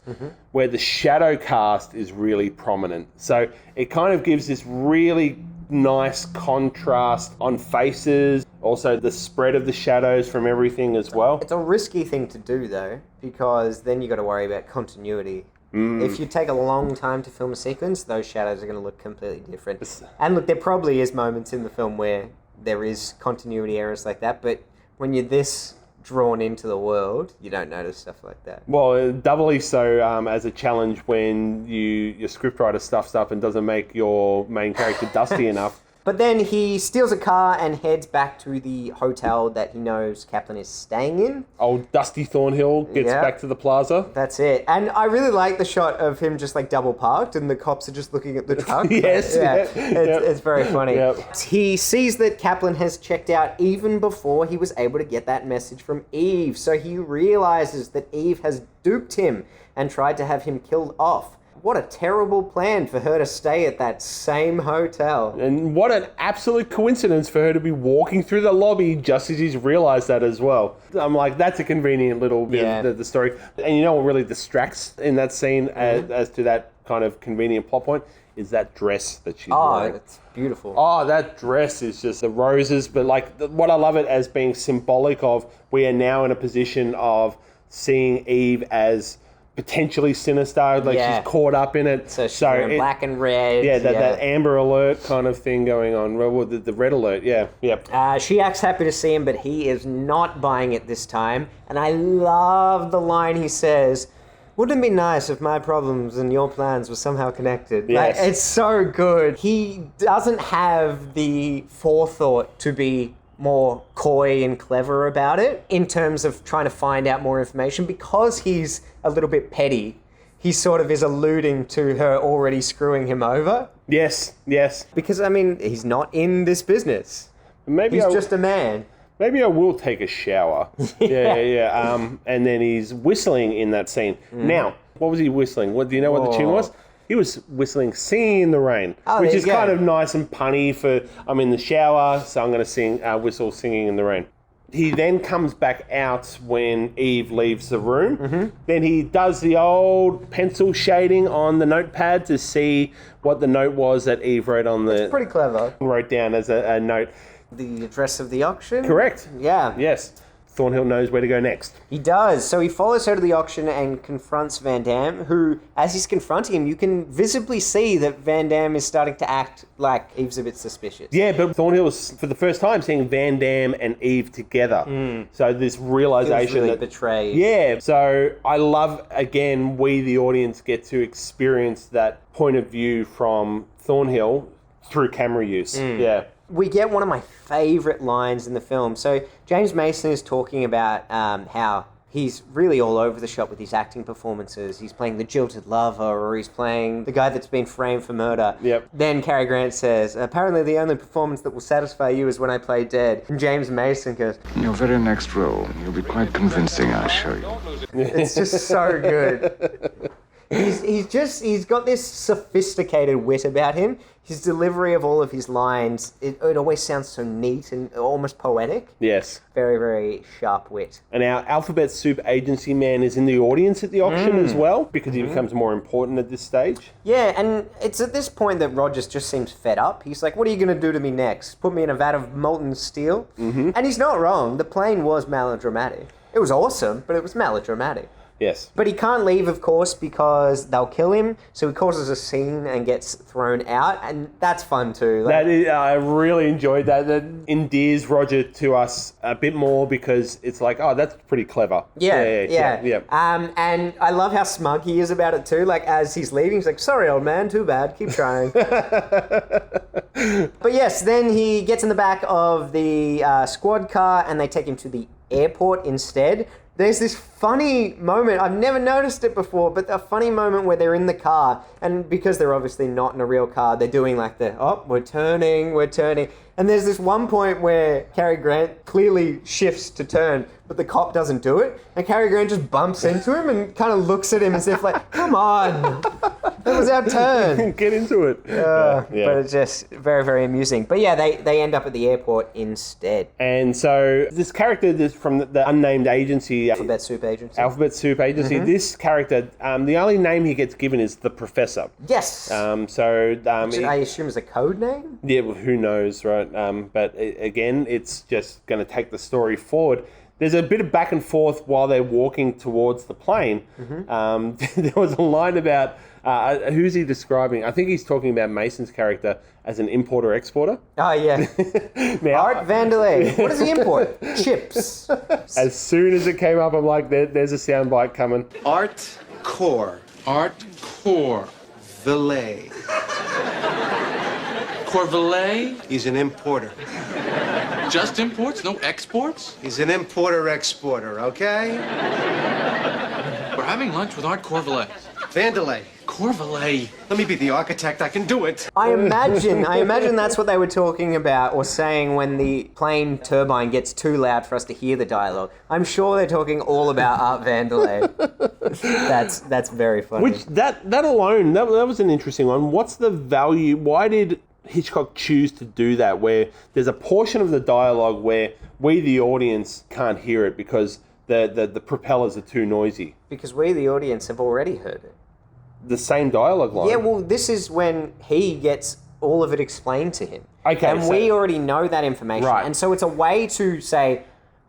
where the shadow cast is really prominent. So it kind of gives this really nice contrast on faces, also the spread of the shadows from everything as well. It's a risky thing to do though, because then you got to worry about continuity. If you take a long time to film a sequence, those shadows are going to look completely different. And look, there probably is moments in the film where there is continuity errors like that, but when you're this drawn into the world, you don't notice stuff like that. Well, doubly so as a challenge when your scriptwriter stuffs up and doesn't make your main character dusty enough. But then he steals a car and heads back to the hotel that he knows Kaplan is staying in. Old Dusty Thornhill gets back to the plaza. That's it. And I really like the shot of him just like double parked and the cops are just looking at the truck. Yes. It's very funny. Yep. He sees that Kaplan has checked out even before he was able to get that message from Eve. So he realizes that Eve has duped him and tried to have him killed off. What a terrible plan for her to stay at that same hotel. And what an absolute coincidence for her to be walking through the lobby just as he's realised that as well. I'm like, that's a convenient little bit of the story. And you know what really distracts in that scene as to that kind of convenient plot point is that dress that she's wearing. Oh, it's beautiful. Oh, that dress is just the roses. But like, what I love it as being symbolic of, we are now in a position of seeing Eve as potentially sinister, like she's caught up in it. So she's wearing black and red. Yeah, that Amber Alert kind of thing going on. Well, the Red Alert, She acts happy to see him, but he is not buying it this time. And I love the line he says, "Wouldn't it be nice if my problems and your plans were somehow connected?" Yes. Like, it's so good. He doesn't have the forethought to be more coy and clever about it in terms of trying to find out more information because he's a little bit petty. He sort of is alluding to her already screwing him over. Yes. Because, I mean, he's not in this business. He's just a man. Maybe I will take a shower. And then he's whistling in that scene. Now, what was he whistling? Do you know what the tune was? He was whistling Singing in the Rain, which is kind of nice and punny for, I'm in the shower, so I'm going to whistle Singing in the Rain. He then comes back out when Eve leaves the room. Then he does the old pencil shading on the notepad to see what the note was that Eve wrote on the... It's pretty clever. Wrote down as a note. The address of the auction? Correct. Yeah. Yes. Thornhill knows where to go next. He does. So he follows her to the auction and confronts Van Damme, who, as he's confronting him, you can visibly see that Van Damme is starting to act like Eve's a bit suspicious. Yeah, but Thornhill was, for the first time, seeing Van Damme and Eve together. So this realisation really that... betrayed. Yeah, so I love, again, we, the audience, get to experience that point of view from Thornhill through camera use. Yeah. We get one of my favourite lines in the film. So James Mason is talking about how he's really all over the shop with his acting performances. He's playing the jilted lover, or he's playing the guy that's been framed for murder. Yep. Then Cary Grant says, "Apparently the only performance that will satisfy you is when I play dead." And James Mason goes, In your very next role, you'll be quite convincing, I assure you. It's just so good. He's got this sophisticated wit about him. His delivery of all of his lines, it always sounds so neat and almost poetic. Yes. Very, very sharp wit. And our Alphabet Soup agency man is in the audience at the auction as well, because he becomes more important at this stage. Yeah, and it's at this point that Rogers just seems fed up. He's like, what are you going to do to me next? Put me in a vat of molten steel? And he's not wrong. The plane was melodramatic. It was awesome, but it was melodramatic. Yes. But he can't leave, of course, because they'll kill him. So he causes a scene and gets thrown out, and that's fun too. I really enjoyed that. That endears Roger to us a bit more because it's like, oh, that's pretty clever. Yeah. And I love how smug he is about it too. Like, as he's leaving, he's like, "Sorry, old man, too bad. Keep trying." But yes, then he gets in the back of the squad car, and they take him to the airport instead. There's this funny moment, I've never noticed it before, but a funny moment where they're in the car, and because they're obviously not in a real car, they're doing like we're turning. And there's this one point where Cary Grant clearly shifts to turn, but the cop doesn't do it, and Cary Grant just bumps into him and kind of looks at him as if like, come on, that was our turn. Get into it. But it's just very, very amusing. But yeah, they end up at the airport instead. And so this character from the unnamed agency, Alphabet Soup Agency. This character, the only name he gets given is the Professor. Yes. Which I assume is a code name? Yeah, well, who knows, right? But again, it's just going to take the story forward. There's a bit of back and forth while they're walking towards the plane. There was a line about, who's he describing? I think he's talking about Mason's character as an importer-exporter. Oh, yeah. Now, Art Vandelay. What does he import? Chips. As soon as it came up, I'm like, there's a soundbite coming. Art Core. Valet. Corvalet? He's an importer. Just imports, no exports? He's an importer-exporter, okay? We're having lunch with Art Corvalet. Vandelay. Corvalet. Let me be the architect. I can do it. I imagine that's what they were talking about or saying when the plane turbine gets too loud for us to hear the dialogue. I'm sure they're talking all about Art Vandelay. That's very funny. Which that alone, that was an interesting one. What's the value? Why did Hitchcock choose to do that? Where there's a portion of the dialogue where we, the audience, can't hear it because the propellers are too noisy. Because we, the audience, have already heard it. The same dialogue line. Yeah, well, this is when he gets all of it explained to him. Okay, and we already know that information. Right. And so it's a way to say,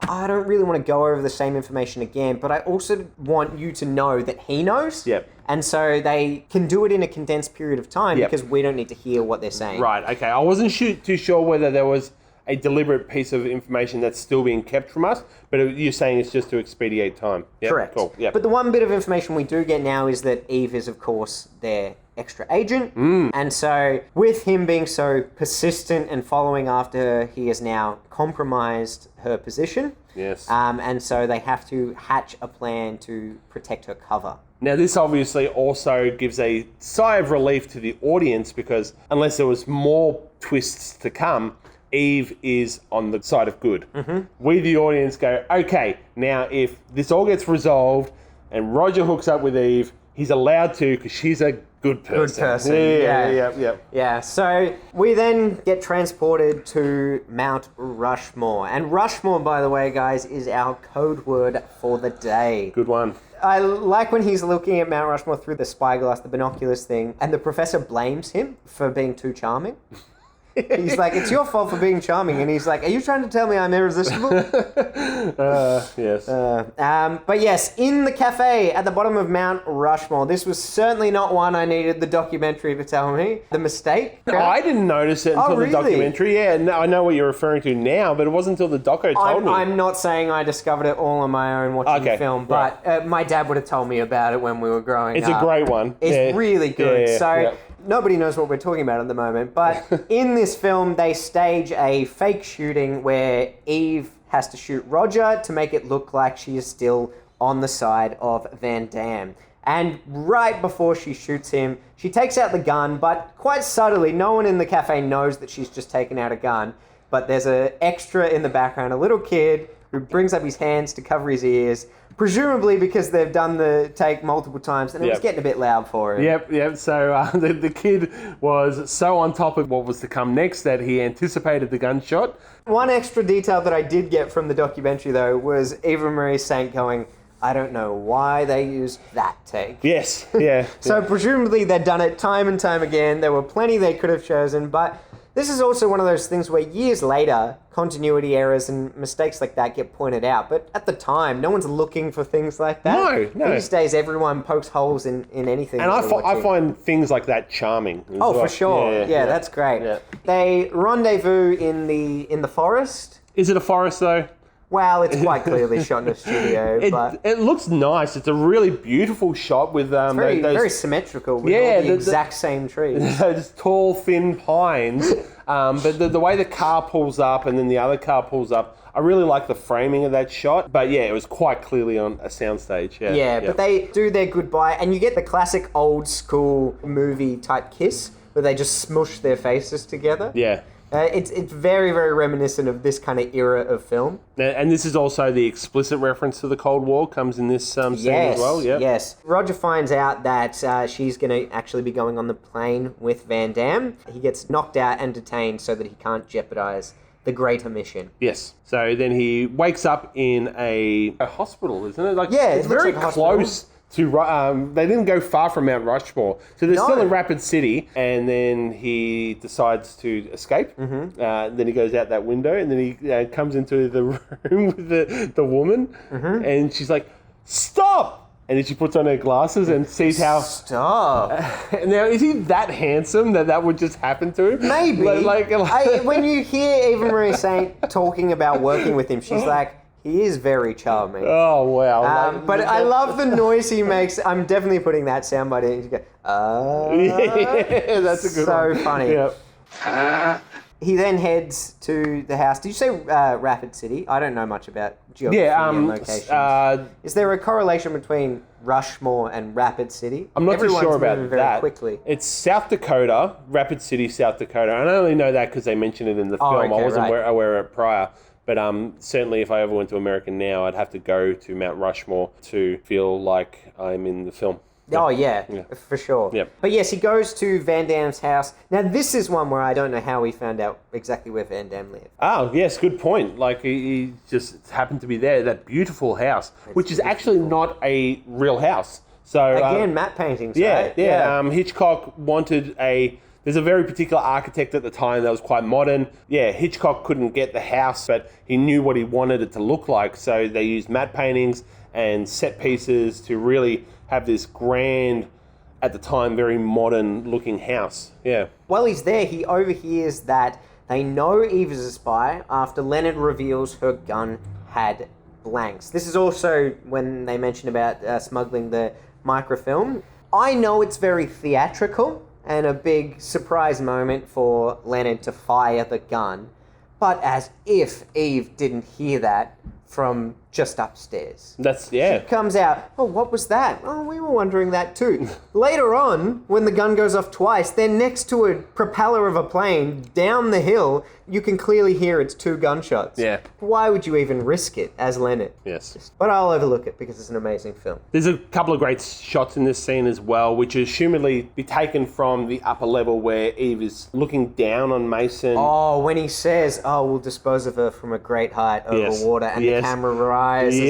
I don't really want to go over the same information again, but I also want you to know that he knows. Yep. And so they can do it in a condensed period of time because we don't need to hear what they're saying. Right, okay. I wasn't too sure whether there was a deliberate piece of information that's still being kept from us, but you're saying it's just to expedite time. Yep, Correct. Cool. Yep. But the one bit of information we do get now is that Eve is, of course, their extra agent. And so with him being so persistent and following after her, he has now compromised her position. Yes. And so they have to hatch a plan to protect her cover. Now, this obviously also gives a sigh of relief to the audience because unless there was more twists to come, Eve is on the side of good. Mm-hmm. We, the audience, go, okay, now if this all gets resolved and Roger hooks up with Eve, he's allowed to because she's a good person. Good person. Yeah, so we then get transported to Mount Rushmore. And Rushmore, by the way, guys, is our code word for the day. Good one. I like when he's looking at Mount Rushmore through the spyglass, the binoculars thing, and the professor blames him for being too charming. He's like, it's your fault for being charming. And he's like, are you trying to tell me I'm irresistible? Yes. But yes, in the cafe at the bottom of Mount Rushmore, this was certainly not one I needed the documentary to tell me. The mistake. I didn't notice it until the documentary. Yeah, no, I know what you're referring to now, but it wasn't until the doco told me. I'm not saying I discovered it all on my own watching the film, but my dad would have told me about it when we were growing up. It's a great one. It's really good. Nobody knows what we're talking about at the moment, but in this film, they stage a fake shooting where Eve has to shoot Roger to make it look like she is still on the side of Van Damme. And right before she shoots him, she takes out the gun, but quite subtly, no one in the cafe knows that she's just taken out a gun. But there's an extra in the background, a little kid who brings up his hands to cover his ears, presumably because they've done the take multiple times and it was getting a bit loud for him. Yep. So the kid was so on top of what was to come next that he anticipated the gunshot. One extra detail that I did get from the documentary, though, was Eva Marie Saint going, I don't know why they used that take. Yes, yeah. So presumably they'd done it time and time again. There were plenty they could have chosen, but this is also one of those things where years later, continuity errors and mistakes like that get pointed out. But at the time, no one's looking for things like that. No. These days, everyone pokes holes in anything. And I find things like that charming. For sure. Yeah, that's great. Yeah. They rendezvous in the forest. Is it a forest, though? Well, it's quite clearly shot in a studio, but it looks nice. It's a really beautiful shot with it's very symmetrical with all the exact same trees. Those tall, thin pines. But the way the car pulls up and then the other car pulls up, I really like the framing of that shot. But yeah, it was quite clearly on a soundstage. Yeah, but they do their goodbye, and you get the classic old school movie type kiss where they just smush their faces together. Yeah. It's very, very reminiscent of this kind of era of film. And this is also the explicit reference to the Cold War comes in this scene as well. Yep. Yes. Roger finds out that she's going to actually be going on the plane with Van Damme. He gets knocked out and detained so that he can't jeopardize the greater mission. Yes. So then he wakes up in a hospital, isn't it? It's very like close to. They didn't go far from Mount Rushmore, so they're still in Rapid City. And then he decides to escape. Mm-hmm. Then he goes out that window, and then he comes into the room with the woman, and she's like, "Stop!" And then she puts on her glasses and sees how... Stop. Now, is he that handsome that would just happen to him? Maybe. When you hear Eva Marie Saint talking about working with him, she's like, he is very charming. Oh, wow. But I love the noise he makes. I'm definitely putting that soundbite in. You go, yeah, that's a good one. So funny. Yep. He then heads to the house. Did you say Rapid City? I don't know much about geography and locations. Is there a correlation between Rushmore and Rapid City? I'm not too sure about moving very that. Quickly. It's South Dakota, Rapid City, South Dakota. And I only know that because they mentioned it in the film. Okay, I wasn't aware of it prior. But certainly if I ever went to America now, I'd have to go to Mount Rushmore to feel like I'm in the film. Oh, yeah, for sure. Yep. But yes, he goes to Van Damme's house. Now, this is one where I don't know how he found out exactly where Van Damme lived. Oh, yes, good point. Like, he just happened to be there, that beautiful house, which is actually not a real house. So again, matte paintings, yeah, right? Yeah. Hitchcock wanted there's a very particular architect at the time that was quite modern. Yeah, Hitchcock couldn't get the house, but he knew what he wanted it to look like. So they used matte paintings and set pieces to really have this grand, at the time, very modern looking house. Yeah. While he's there, he overhears that they know Eve is a spy after Leonard reveals her gun had blanks. This is also when they mention about smuggling the microfilm. I know it's very theatrical and a big surprise moment for Leonard to fire the gun, but as if Eve didn't hear that from just upstairs. She comes out, oh, what was that? Oh, we were wondering that too. Later on, when the gun goes off twice, they're next to a propeller of a plane down the hill. You can clearly hear it's 2 gunshots. Yeah. Why would you even risk it as Leonard? Yes. But I'll overlook it because it's an amazing film. There's a couple of great shots in this scene as well, which assumedly be taken from the upper level where Eve is looking down on Mason. Oh, when he says, oh, we'll dispose of her from a great height over water, and the camera rises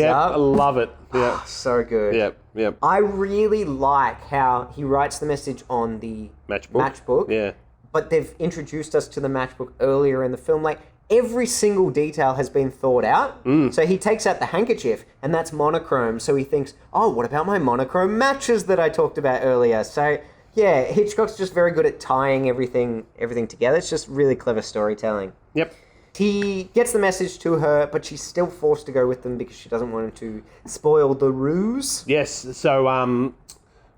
up. I love it. Yeah. So good. Yep. I really like how he writes the message on the matchbook. Yeah. But they've introduced us to the matchbook earlier in the film. Like, every single detail has been thought out. So he takes out the handkerchief, and that's monochrome. So he thinks, oh, what about my monochrome matches that I talked about earlier? So, yeah, Hitchcock's just very good at tying everything together. It's just really clever storytelling. Yep. He gets the message to her, but she's still forced to go with them because she doesn't want him to spoil the ruse. Yes, so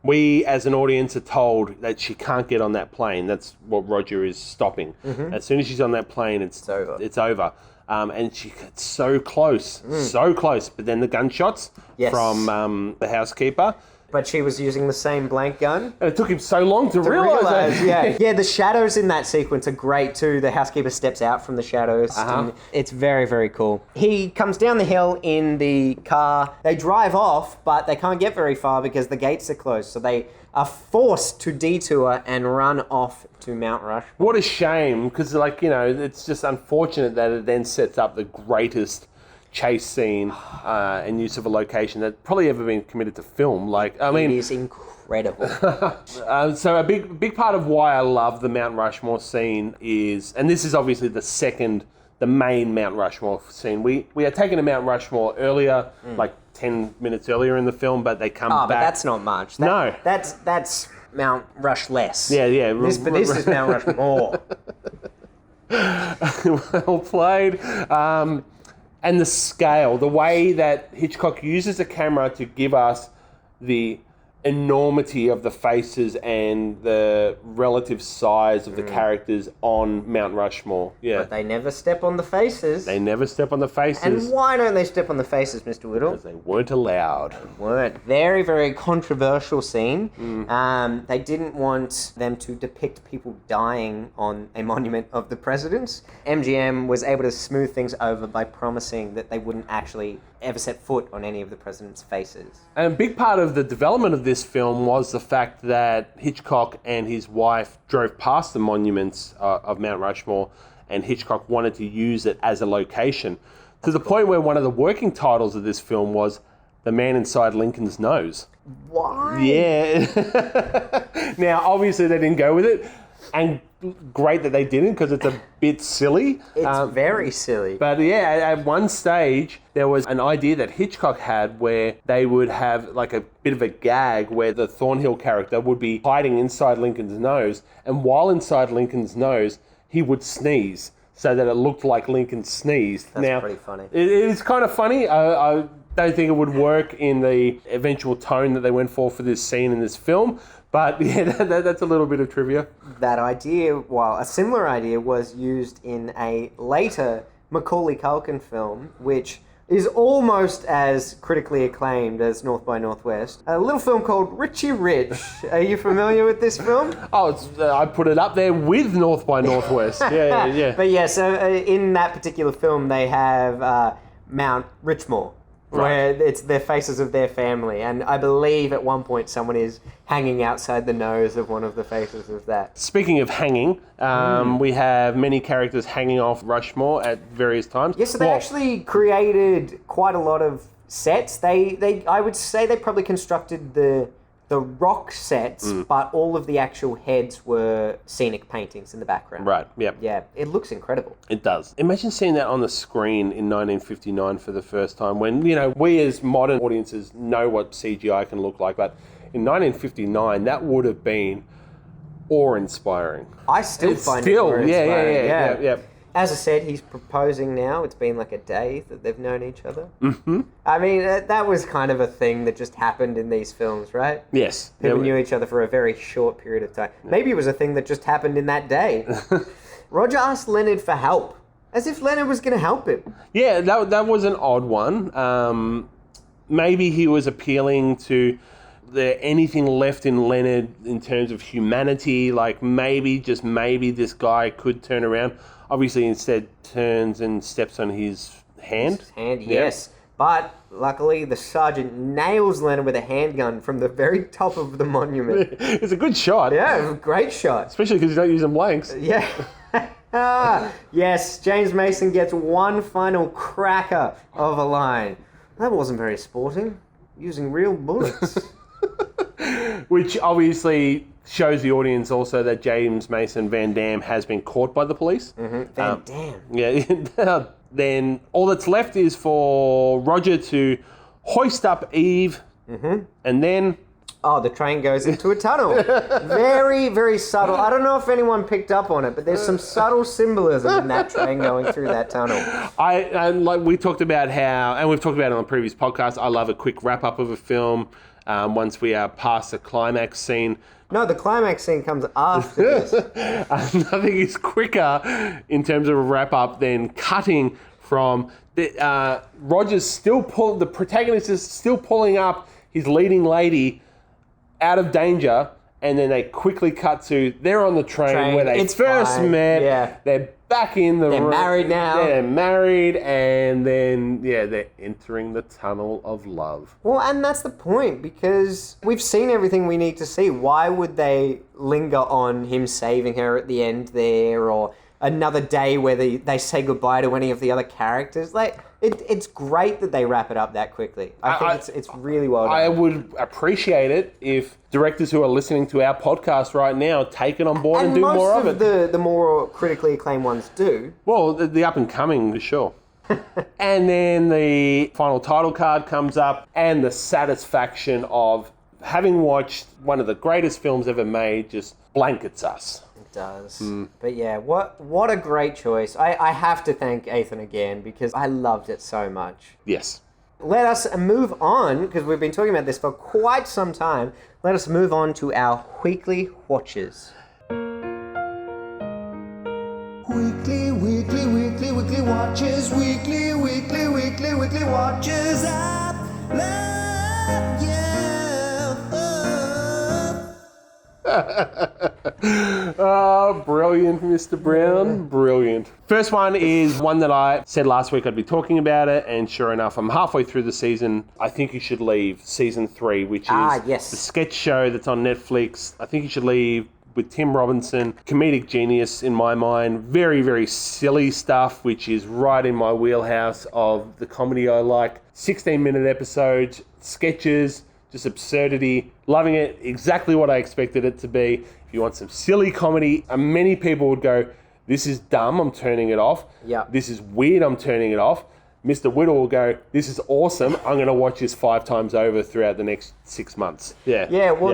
we as an audience are told that she can't get on that plane. That's what Roger is stopping. As soon as she's on that plane, it's over. And she gets so close, but then the gunshots from the housekeeper. But she was using the same blank gun. And it took him so long to realise that. Yeah, the shadows in that sequence are great too. The housekeeper steps out from the shadows. And it's very, very cool. He comes down the hill in the car. They drive off, but they can't get very far because the gates are closed. So they are forced to detour and run off to Mount Rushmore. What a shame, because it's just unfortunate that it then sets up the greatest chase scene and use of a location that probably ever been committed to film. It is incredible. So a big part of why I love the Mount Rushmore scene is, and this is obviously the main Mount Rushmore scene. We are taken to Mount Rushmore earlier, like 10 minutes earlier in the film, but they come back. But that's not much. No. That's Mount Rushless. Yeah. But this is Mount Rushmore. Well played. And the scale, the way that Hitchcock uses the camera to give us the enormity of the faces and the relative size of the characters on Mount Rushmore. Yeah. But they never step on the faces. They never step on the faces. And why don't they step on the faces, Mr. Whittle? Because they weren't allowed. Very, very controversial scene. They didn't want them to depict people dying on a monument of the presidents. MGM was able to smooth things over by promising that they wouldn't actually ever set foot on any of the president's faces. And a big part of the development of this film was the fact that Hitchcock and his wife drove past the monuments of Mount Rushmore, and Hitchcock wanted to use it as a location, to the point where one of the working titles of this film was The Man Inside Lincoln's Nose. Why? Yeah. Now, obviously they didn't go with it, and great that they didn't, because it's a bit silly. It's very silly. But yeah, at one stage, there was an idea that Hitchcock had where they would have like a bit of a gag where the Thornhill character would be hiding inside Lincoln's nose, and while inside Lincoln's nose, he would sneeze so that it looked like Lincoln sneezed. That's pretty funny. It is kind of funny. don't think it would work in the eventual tone that they went for this scene in this film. But yeah, that's a little bit of trivia. That idea, well, a similar idea was used in a later Macaulay Culkin film, which is almost as critically acclaimed as North by Northwest. A little film called Richie Rich. Are you familiar with this film? Oh, I put it up there with North by Northwest. Yeah. But yeah, so in that particular film, they have Mount Rushmore, where it's the faces of their family. And I believe at one point someone is hanging outside the nose of one of the faces of that. Speaking of hanging, we have many characters hanging off Rushmore at various times. Yes, so they actually created quite a lot of sets. I would say they probably constructed the rock sets, but all of the actual heads were scenic paintings in the background. Right, yep. Yeah, it looks incredible. It does. Imagine seeing that on the screen in 1959 for the first time when, we as modern audiences know what CGI can look like, but in 1959, that would have been awe-inspiring. I still find it awe-inspiring. Yeah. As I said, he's proposing now. It's been like a day that they've known each other. Mm-hmm. I mean, that was kind of a thing that just happened in these films, right? Yes. People knew each other for a very short period of time. Maybe it was a thing that just happened in that day. Roger asked Leonard for help, as if Leonard was going to help him. Yeah, that was an odd one. Maybe he was appealing to anything left in Leonard in terms of humanity, like maybe, just maybe, this guy could turn around. Obviously, instead turns and steps on his hand. His hand, yes. But luckily, the sergeant nails Leonard with a handgun from the very top of the monument. It's a good shot. Yeah, a great shot. Especially because you don't use them blanks. Yeah. Yes, James Mason gets one final cracker of a line. That wasn't very sporting. Using real bullets. Which obviously shows the audience also that James Mason Van Damme has been caught by the police. Mm-hmm. Van Damme. Yeah. Then all that's left is for Roger to hoist up Eve, and then... Oh, the train goes into a tunnel. Very, very subtle. I don't know if anyone picked up on it, but there's some subtle symbolism in that train going through that tunnel. Like we talked about how, and we've talked about it on the previous podcast, I love a quick wrap-up of a film once we are past the climax scene. No, the climax scene comes after this. Nothing is quicker in terms of a wrap-up than cutting from... Roger's still the protagonist is still pulling up his leading lady out of danger, and then they quickly cut to they're on the train where they first met. Yeah. They're back in the room. They're married now. They're married, and then they're entering the tunnel of love. Well, and that's the point, because we've seen everything we need to see. Why would they linger on him saving her at the end there, or another day where they say goodbye to any of the other characters? Like, it's great that they wrap it up that quickly. I think it's really well done. I would appreciate it if directors who are listening to our podcast right now take it on board and do more of it. And the more critically acclaimed ones do. Well, the up and coming, for sure. And then the final title card comes up, and the satisfaction of having watched one of the greatest films ever made just blankets us. Does. But yeah, what a great choice. I have to thank Ethan again, because I loved it so much. Yes. Let us move on, because we've been talking about this for quite some time. Let us move on to our weekly watches. Weekly watches. Weekly watches. I love you. Oh, brilliant, Mr. Brown. Brilliant. First one is one that I said last week I'd be talking about it, and sure enough, I'm halfway through the season. I Think You Should Leave, season 3, which is the sketch show that's on Netflix. I Think You Should Leave with Tim Robinson. Comedic genius in my mind. Very, very silly stuff, which is right in my wheelhouse of the comedy I like. 16-minute episodes, sketches, just absurdity. Loving it. Exactly what I expected it to be. If you want some silly comedy, many people would go, this is dumb, I'm turning it off. Yeah. This is weird, I'm turning it off. Mr. Whittle will go, this is awesome. I'm going to watch this 5 times over throughout the next 6 months. Yeah. Yeah, well,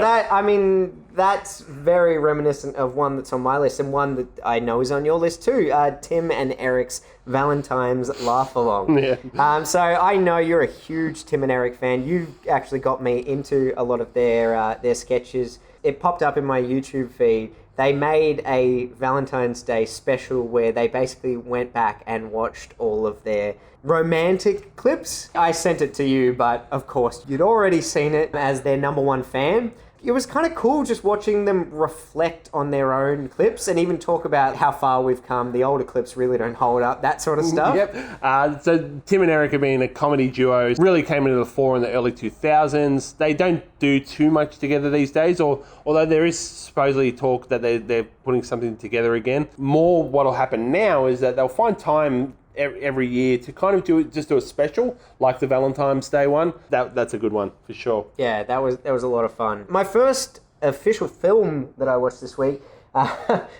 that's very reminiscent of one that's on my list and one that I know is on your list too. Tim and Eric's Valentine's Laugh Along. Yeah. So I know you're a huge Tim and Eric fan. You actually got me into a lot of their sketches. It popped up in my YouTube feed. They made a Valentine's Day special where they basically went back and watched all of their romantic clips. I sent it to you, but of course you'd already seen it as their number one fan. It was kind of cool just watching them reflect on their own clips and even talk about how far we've come. The older clips really don't hold up, that sort of stuff. Yep. So Tim and Eric have been a comedy duo, really came into the fore in the early 2000s. They don't do too much together these days, although there is supposedly talk that they're putting something together again. More what'll happen now is that they'll find time every year to kind of do a special like the Valentine's Day one. That's a good one for sure. Yeah, that was a lot of fun. My first official film that I watched this week,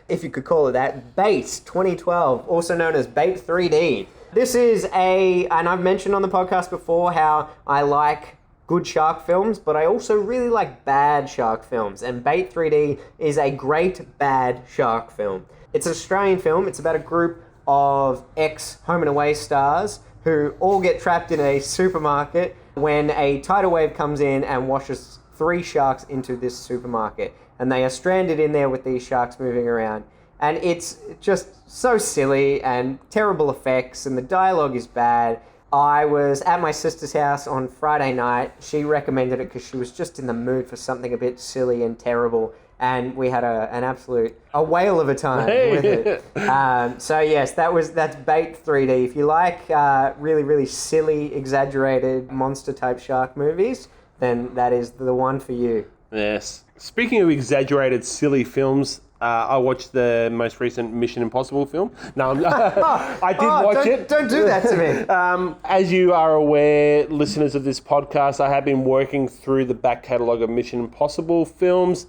if you could call it that, Bait 2012, also known as Bait 3D. This is and I've mentioned on the podcast before how I like good shark films, but I also really like bad shark films, and Bait 3D is a great bad shark film. It's an Australian film. It's about a group of ex-Home and Away stars who all get trapped in a supermarket when a tidal wave comes in and washes 3 sharks into this supermarket. And they are stranded in there with these sharks moving around. And it's just so silly and terrible effects, and the dialogue is bad. I was at my sister's house on Friday night. She recommended it because she was just in the mood for something a bit silly and terrible. And we had a whale of a time with it. So yes, that's Bait 3D. If you like really, really silly, exaggerated, monster-type shark movies, then that is the one for you. Yes. Speaking of exaggerated, silly films, I watched the most recent Mission Impossible film. No, I did watch it. Don't do that to me. As you are aware, listeners of this podcast, I have been working through the back catalogue of Mission Impossible films,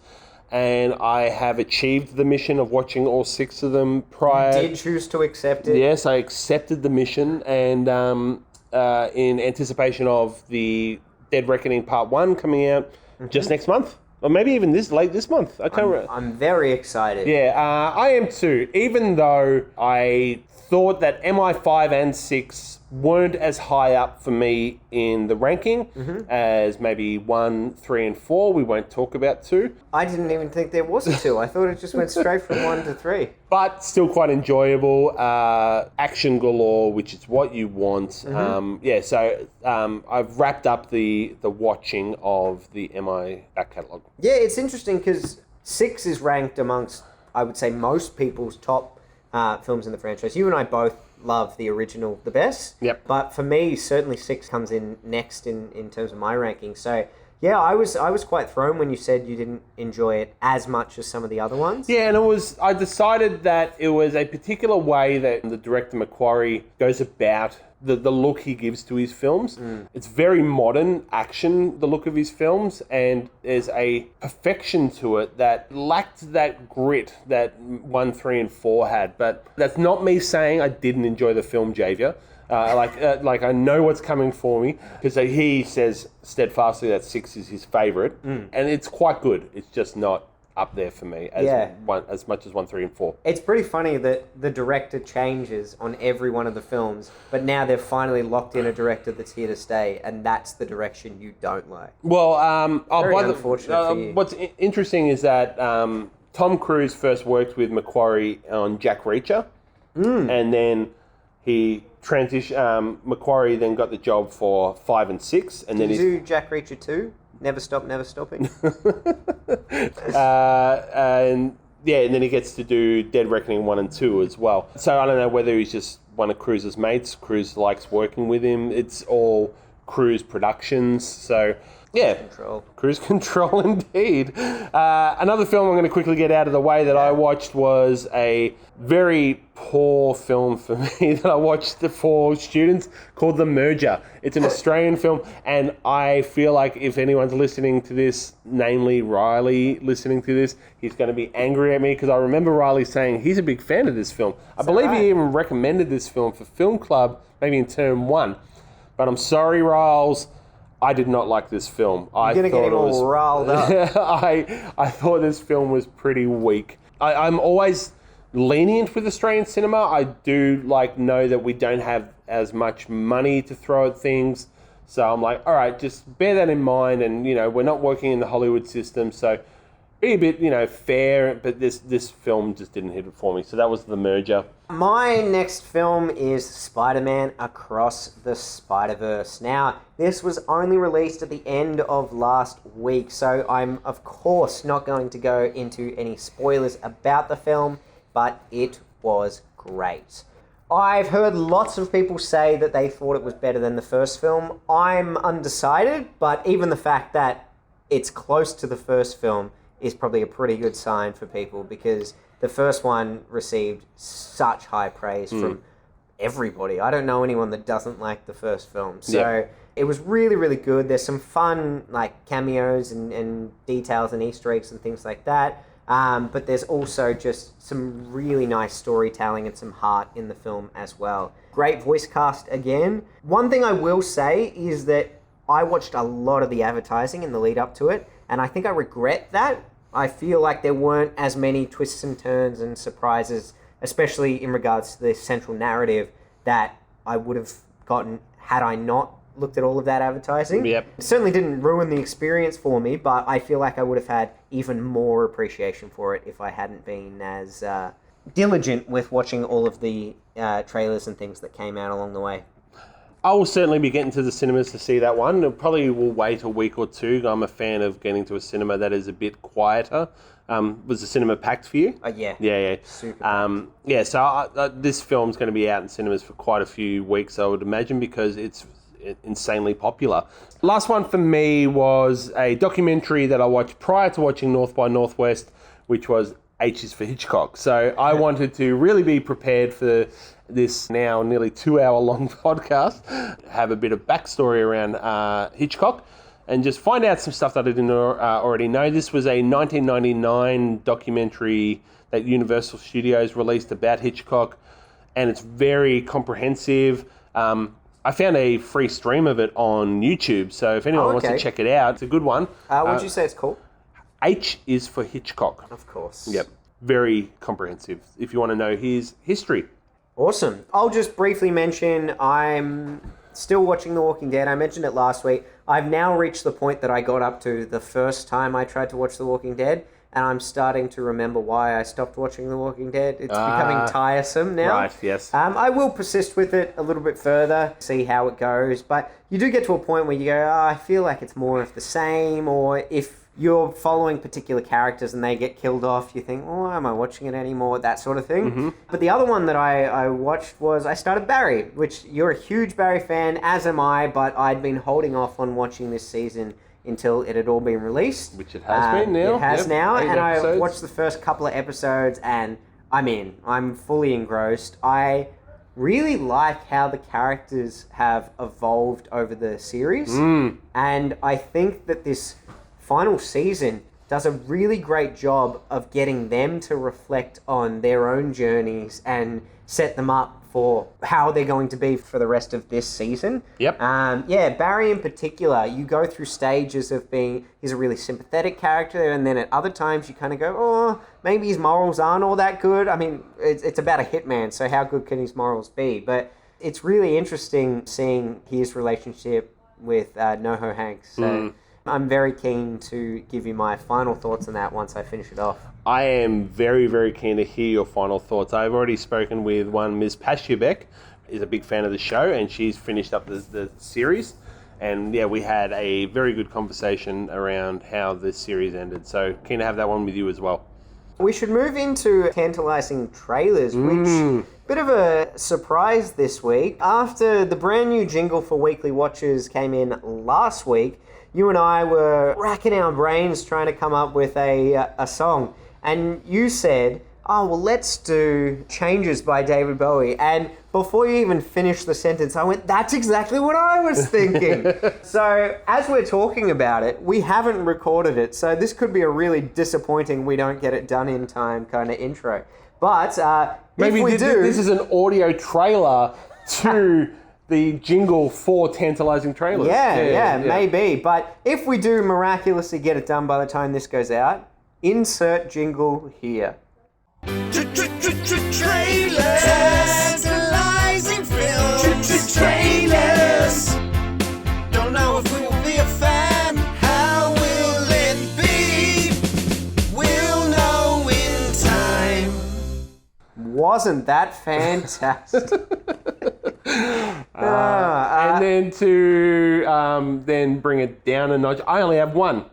and I have achieved the mission of watching all 6 of them prior. You did choose to accept it? Yes, I accepted the mission, and in anticipation of the Dead Reckoning Part 1 coming out just next month. Or maybe even late this month. I can't remember. I'm very excited. Yeah, I am too. Even though I thought that MI5 and 6 weren't as high up for me in the ranking as maybe 1, 3, and 4. We won't talk about 2. I didn't even think there was a 2. I thought it just went straight from 1 to 3. But still quite enjoyable. Action galore, which is what you want. So I've wrapped up the watching of the MI back catalogue. Yeah, it's interesting because 6 is ranked amongst, I would say, most people's top films in the franchise. You and I both love the original the best. Yep. But for me, certainly 6 comes in next in terms of my ranking. So yeah, I was quite thrown when you said you didn't enjoy it as much as some of the other ones. Yeah, and I decided that it was a particular way that the director Macquarie goes about the look he gives to his films. It's very modern action, the look of his films, and there's a perfection to it that lacked that grit that 1, 3, and 4 had. But that's not me saying I didn't enjoy the film, Javier. Like I know what's coming for me, because he says steadfastly that 6 is his favourite, and it's quite good. It's just not up there for me as much as 1, 3, and 4. It's pretty funny that the director changes on every one of the films, but now they've finally locked in a director that's here to stay, and that's the direction you don't like. Well, Very unfortunate for you. What's interesting is that Tom Cruise first worked with Macquarie on Jack Reacher, and then he transitioned. Macquarie then got the job for 5 and 6, and Did then you do Jack Reacher 2? Never Stop, Never Stopping? and then he gets to do Dead Reckoning 1 and 2 as well. So I don't know whether he's just one of Cruise's mates. Cruise likes working with him. It's all Cruise Productions. So Yeah, Control. Cruise Control indeed. Another film I'm going to quickly get out of the way that I watched was a very poor film for me that I watched for students called The Merger. It's an Australian film, and I feel like if anyone's listening to this, namely Riley listening to this, he's going to be angry at me because I remember Riley saying he's a big fan of this film. I believe he even recommended this film for Film Club, maybe in term 1. But I'm sorry, Riles, I did not like this film. You're going to get him all riled up. I thought this film was pretty weak. I'm always lenient with Australian cinema. I do know that we don't have as much money to throw at things. So I'm like, all right, just bear that in mind. And, we're not working in the Hollywood system. So be a bit, fair. But this film just didn't hit it for me. So that was The Merger. My next film is Spider-Man Across the Spider-Verse. Now, this was only released at the end of last week, so I'm, of course, not going to go into any spoilers about the film, but it was great. I've heard lots of people say that they thought it was better than the first film. I'm undecided, but even the fact that it's close to the first film is probably a pretty good sign for people, because the first one received such high praise from everybody. I don't know anyone that doesn't like the first film. So it was really, really good. There's some fun cameos and details and Easter eggs and things like that. But there's also just some really nice storytelling and some heart in the film as well. Great voice cast again. One thing I will say is that I watched a lot of the advertising in the lead up to it, and I think I regret that. I feel like there weren't as many twists and turns and surprises, especially in regards to the central narrative, that I would have gotten had I not looked at all of that advertising. Yep. It certainly didn't ruin the experience for me, but I feel like I would have had even more appreciation for it if I hadn't been as diligent with watching all of the trailers and things that came out along the way. I will certainly be getting to the cinemas to see that one. It probably will wait a week or two. I'm a fan of getting to a cinema that is a bit quieter. Was the cinema packed for you? Yeah. Yeah. Super packed. So this film's going to be out in cinemas for quite a few weeks, I would imagine, because it's insanely popular. Last one for me was a documentary that I watched prior to watching North by Northwest, which was H is for Hitchcock. So I wanted to really be prepared for this now nearly 2-hour-long podcast, have a bit of backstory around Hitchcock, and just find out some stuff that I didn't already know. This was a 1999 documentary that Universal Studios released about Hitchcock, and it's very comprehensive. I found a free stream of it on YouTube, so if anyone wants to check it out, it's a good one. What did you say it's called? H is for Hitchcock. Of course. Yep. Very comprehensive if you want to know his history. Awesome. I'll just briefly mention I'm still watching The Walking Dead. I mentioned it last week. I've now reached the point that I got up to the first time I tried to watch The Walking Dead, and I'm starting to remember why I stopped watching The Walking Dead. It's becoming tiresome now. Right, yes. I will persist with it a little bit further, see how it goes, but you do get to a point where you go, I feel like it's more of the same, or if you're following particular characters and they get killed off, you think, why am I watching it anymore? That sort of thing. Mm-hmm. But the other one that I watched was I started Barry, which you're a huge Barry fan, as am I, but I'd been holding off on watching this season until it had all been released. Which it has been now. It has now, and episodes. I watched the first couple of episodes, and I'm fully engrossed. I really like how the characters have evolved over the series, and I think that this final season does a really great job of getting them to reflect on their own journeys and set them up for how they're going to be for the rest of this season. Yep. Barry in particular, you go through stages of he's a really sympathetic character, and then at other times you kind of go, maybe his morals aren't all that good. I mean, it's about a hitman, so how good can his morals be? But it's really interesting seeing his relationship with NoHo Hanks. So I'm very keen to give you my final thoughts on that once I finish it off. I am very, very keen to hear your final thoughts. I've already spoken with one, Ms. Pashubek, is a big fan of the show, and she's finished up the series. And yeah, we had a very good conversation around how the series ended. So keen to have that one with you as well. We should move into Tantalising Trailers, which bit of a surprise this week. After the brand new jingle for Weekly Watchers came in last week, you and I were racking our brains trying to come up with a song. And you said, oh, well, let's do Changes by David Bowie. And before you even finished the sentence, I went, that's exactly what I was thinking. So as we're talking about it, we haven't recorded it. So this could be a really disappointing, we don't get it done in time kind of intro. But maybe if we do... This is an audio trailer to the jingle for Tantalising Trailers. Yeah, maybe. But if we do miraculously get it done by the time this goes out, insert jingle here. Trailers. Tantalising films. Trailers. Don't know if we will be a fan. How will it be? We'll know in time. Wasn't that fantastic? And then to then bring it down a notch, I only have one.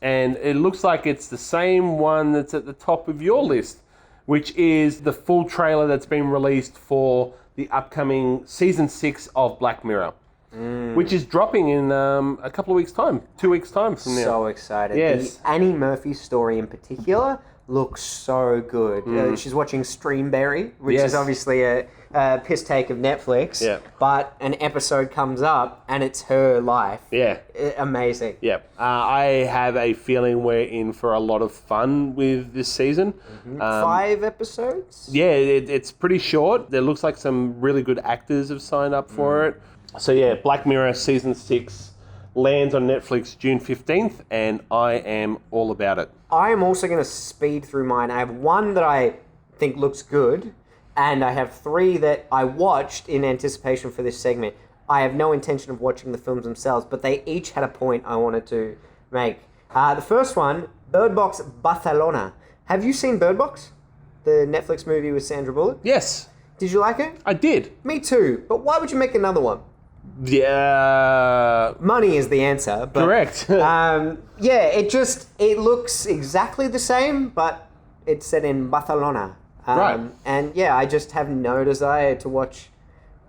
And it looks like it's the same one that's at the top of your list, which is the full trailer that's been released for the upcoming season 6 of Black Mirror, which is dropping in a couple of weeks' time, 2 weeks' time from now. So excited. Yes. The Annie Murphy story in particular looks so good. She's watching Streamberry, which is obviously a piss take of Netflix. Yeah. But an episode comes up and it's her life. Yeah. Amazing. Yeah. I have a feeling we're in for a lot of fun with this season. 5 episodes? Yeah, it's pretty short. There looks like some really good actors have signed up for it. So yeah, Black Mirror season 6 lands on Netflix June 15th, and I am all about it. I am also going to speed through mine. I have one that I think looks good, and I have 3 that I watched in anticipation for this segment. I have no intention of watching the films themselves, but they each had a point I wanted to make. The first one, Bird Box Barcelona. Have you seen Bird Box? The Netflix movie with Sandra Bullock? Yes. Did you like it? I did. Me too. But why would you make another one? Yeah. Money is the answer. But, Correct. it looks exactly the same, but it's set in Barcelona. Right. And yeah, I just have no desire to watch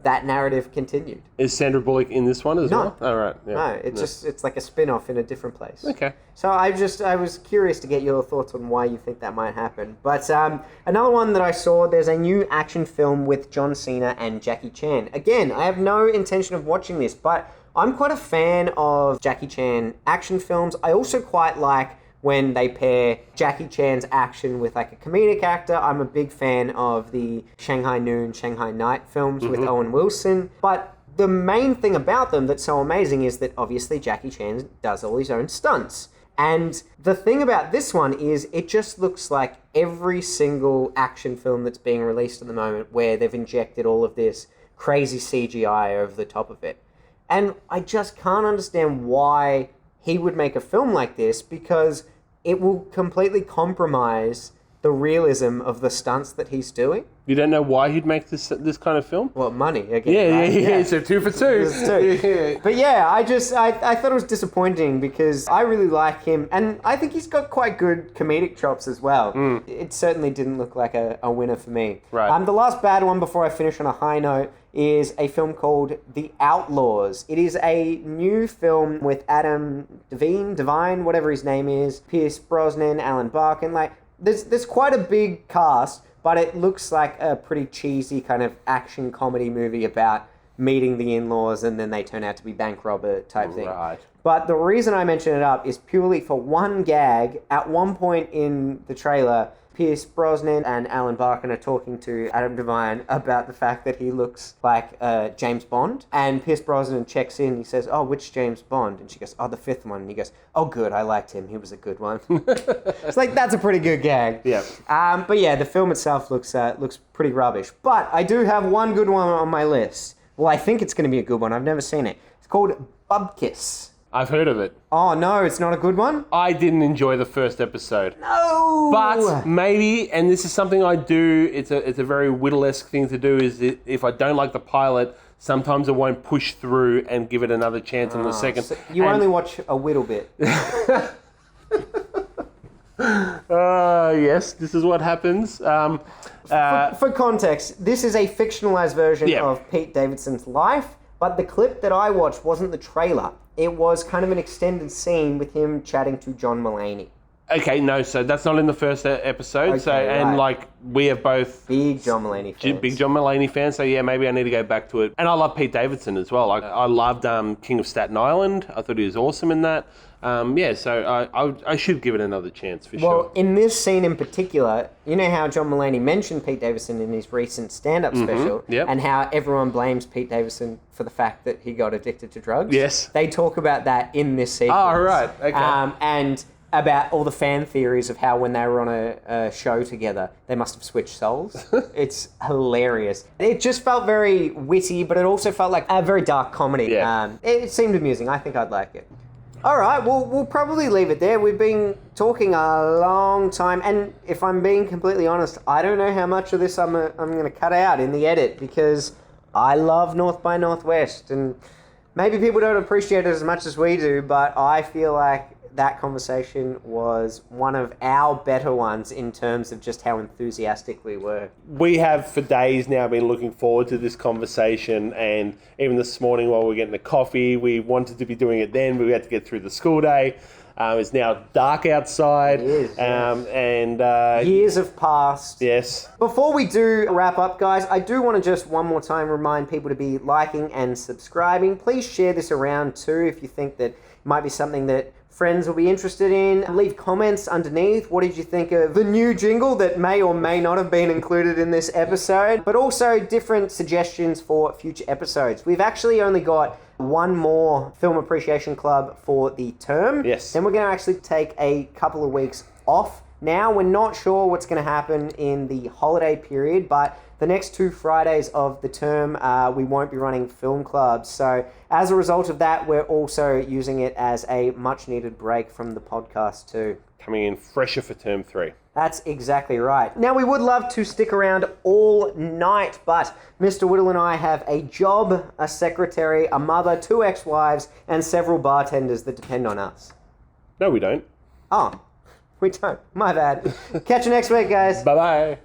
that narrative continued. Is Sandra Bullock in this one as well? Oh, right. Yeah. No, it's like a spin-off in a different place. Okay. So I was curious to get your thoughts on why you think that might happen. But another one that I saw, there's a new action film with John Cena and Jackie Chan. Again, I have no intention of watching this, but I'm quite a fan of Jackie Chan action films. I also quite like when they pair Jackie Chan's action with like a comedic actor. I'm a big fan of the Shanghai Noon, Shanghai Night films with Owen Wilson. But the main thing about them that's so amazing is that obviously Jackie Chan does all his own stunts. And the thing about this one is it just looks like every single action film that's being released at the moment where they've injected all of this crazy CGI over the top of it. And I just can't understand why he would make a film like this, because it will completely compromise the realism of the stunts that he's doing. You don't know why he'd make this kind of film? Well, money again. Yeah. So 2 for 2. Yeah. But yeah, I thought it was disappointing because I really like him, and I think he's got quite good comedic chops as well. It certainly didn't look like a winner for me. Right. The last bad one before I finish on a high note is a film called The Outlaws. It is a new film with Adam Devine, whatever his name is, Pierce Brosnan, Alan Barkin. Like, there's quite a big cast, but it looks like a pretty cheesy kind of action comedy movie about meeting the in-laws and then they turn out to be bank robber type thing. Right. But the reason I mention it up is purely for one gag. At one point in the trailer, Pierce Brosnan and Alan Barkin are talking to Adam Devine about the fact that he looks like James Bond. And Pierce Brosnan checks in. He says, "Oh, which James Bond?" And she goes, "Oh, the 5th one." And he goes, "Oh, good. I liked him. He was a good one." It's like, that's a pretty good gag. Yeah. But yeah, the film itself looks pretty rubbish. But I do have one good one on my list. Well, I think it's going to be a good one. I've never seen it. It's called Bubkiss. I've heard of it. Oh, no, it's not a good one? I didn't enjoy the first episode. No! But maybe, and this is something I do, it's a very Whittle-esque thing to do, is that if I don't like the pilot, sometimes I won't push through and give it another chance on the second. So you only watch a whittle bit. Yes, this is what happens. For context, this is a fictionalized version of Pete Davidson's life, but the clip that I watched wasn't the trailer. it was kind of an extended scene with him chatting to John Mulaney. Okay, no, so that's not in the first episode. Okay, so and right. like we have both Big John Mulaney fans. big John Mulaney fans. So yeah, maybe I need to go back to it. And I love Pete Davidson as well. I loved King of Staten Island. I thought he was awesome in that. So I should give it another chance for sure. Well, in this scene in particular, you know how John Mulaney mentioned Pete Davidson in his recent stand-up special, yep. and how everyone blames Pete Davidson for the fact that he got addicted to drugs? Yes. They talk about that in this sequence. Oh, right. Okay. And about all the fan theories of how when they were on a show together, they must have switched souls. It's hilarious. It just felt very witty, but it also felt like a very dark comedy. Yeah. It seemed amusing. I think I'd like it. All right, well, we'll probably leave it there. We've been talking a long time, and if I'm being completely honest, I don't know how much of this I'm going to cut out in the edit, because I love North by Northwest, and maybe people don't appreciate it as much as we do, but I feel like that conversation was one of our better ones in terms of just how enthusiastic we were. We have for days now been looking forward to this conversation, and even this morning while we were getting a coffee, we wanted to be doing it then, but we had to get through the school day. It's now dark outside. It is, yes. And years have passed. Yes. Before we do wrap up, guys, I do want to just one more time remind people to be liking and subscribing. Please share this around too if you think that it might be something that friends will be interested in. Leave comments underneath. What did you think of the new jingle that may or may not have been included in this episode? But also different suggestions for future episodes. We've actually only got one more Film Appreciation Club for the term. Yes. Then we're going to actually take a couple of weeks off. Now, we're not sure what's going to happen in the holiday period, but the next 2 Fridays of the term, we won't be running film clubs. So as a result of that, we're also using it as a much-needed break from the podcast too. Coming in fresher for term 3. That's exactly right. Now, we would love to stick around all night, but Mr. Whittle and I have a job, a secretary, a mother, 2 ex-wives, and several bartenders that depend on us. No, we don't. Oh, we don't. My bad. Catch you next week, guys. Bye-bye.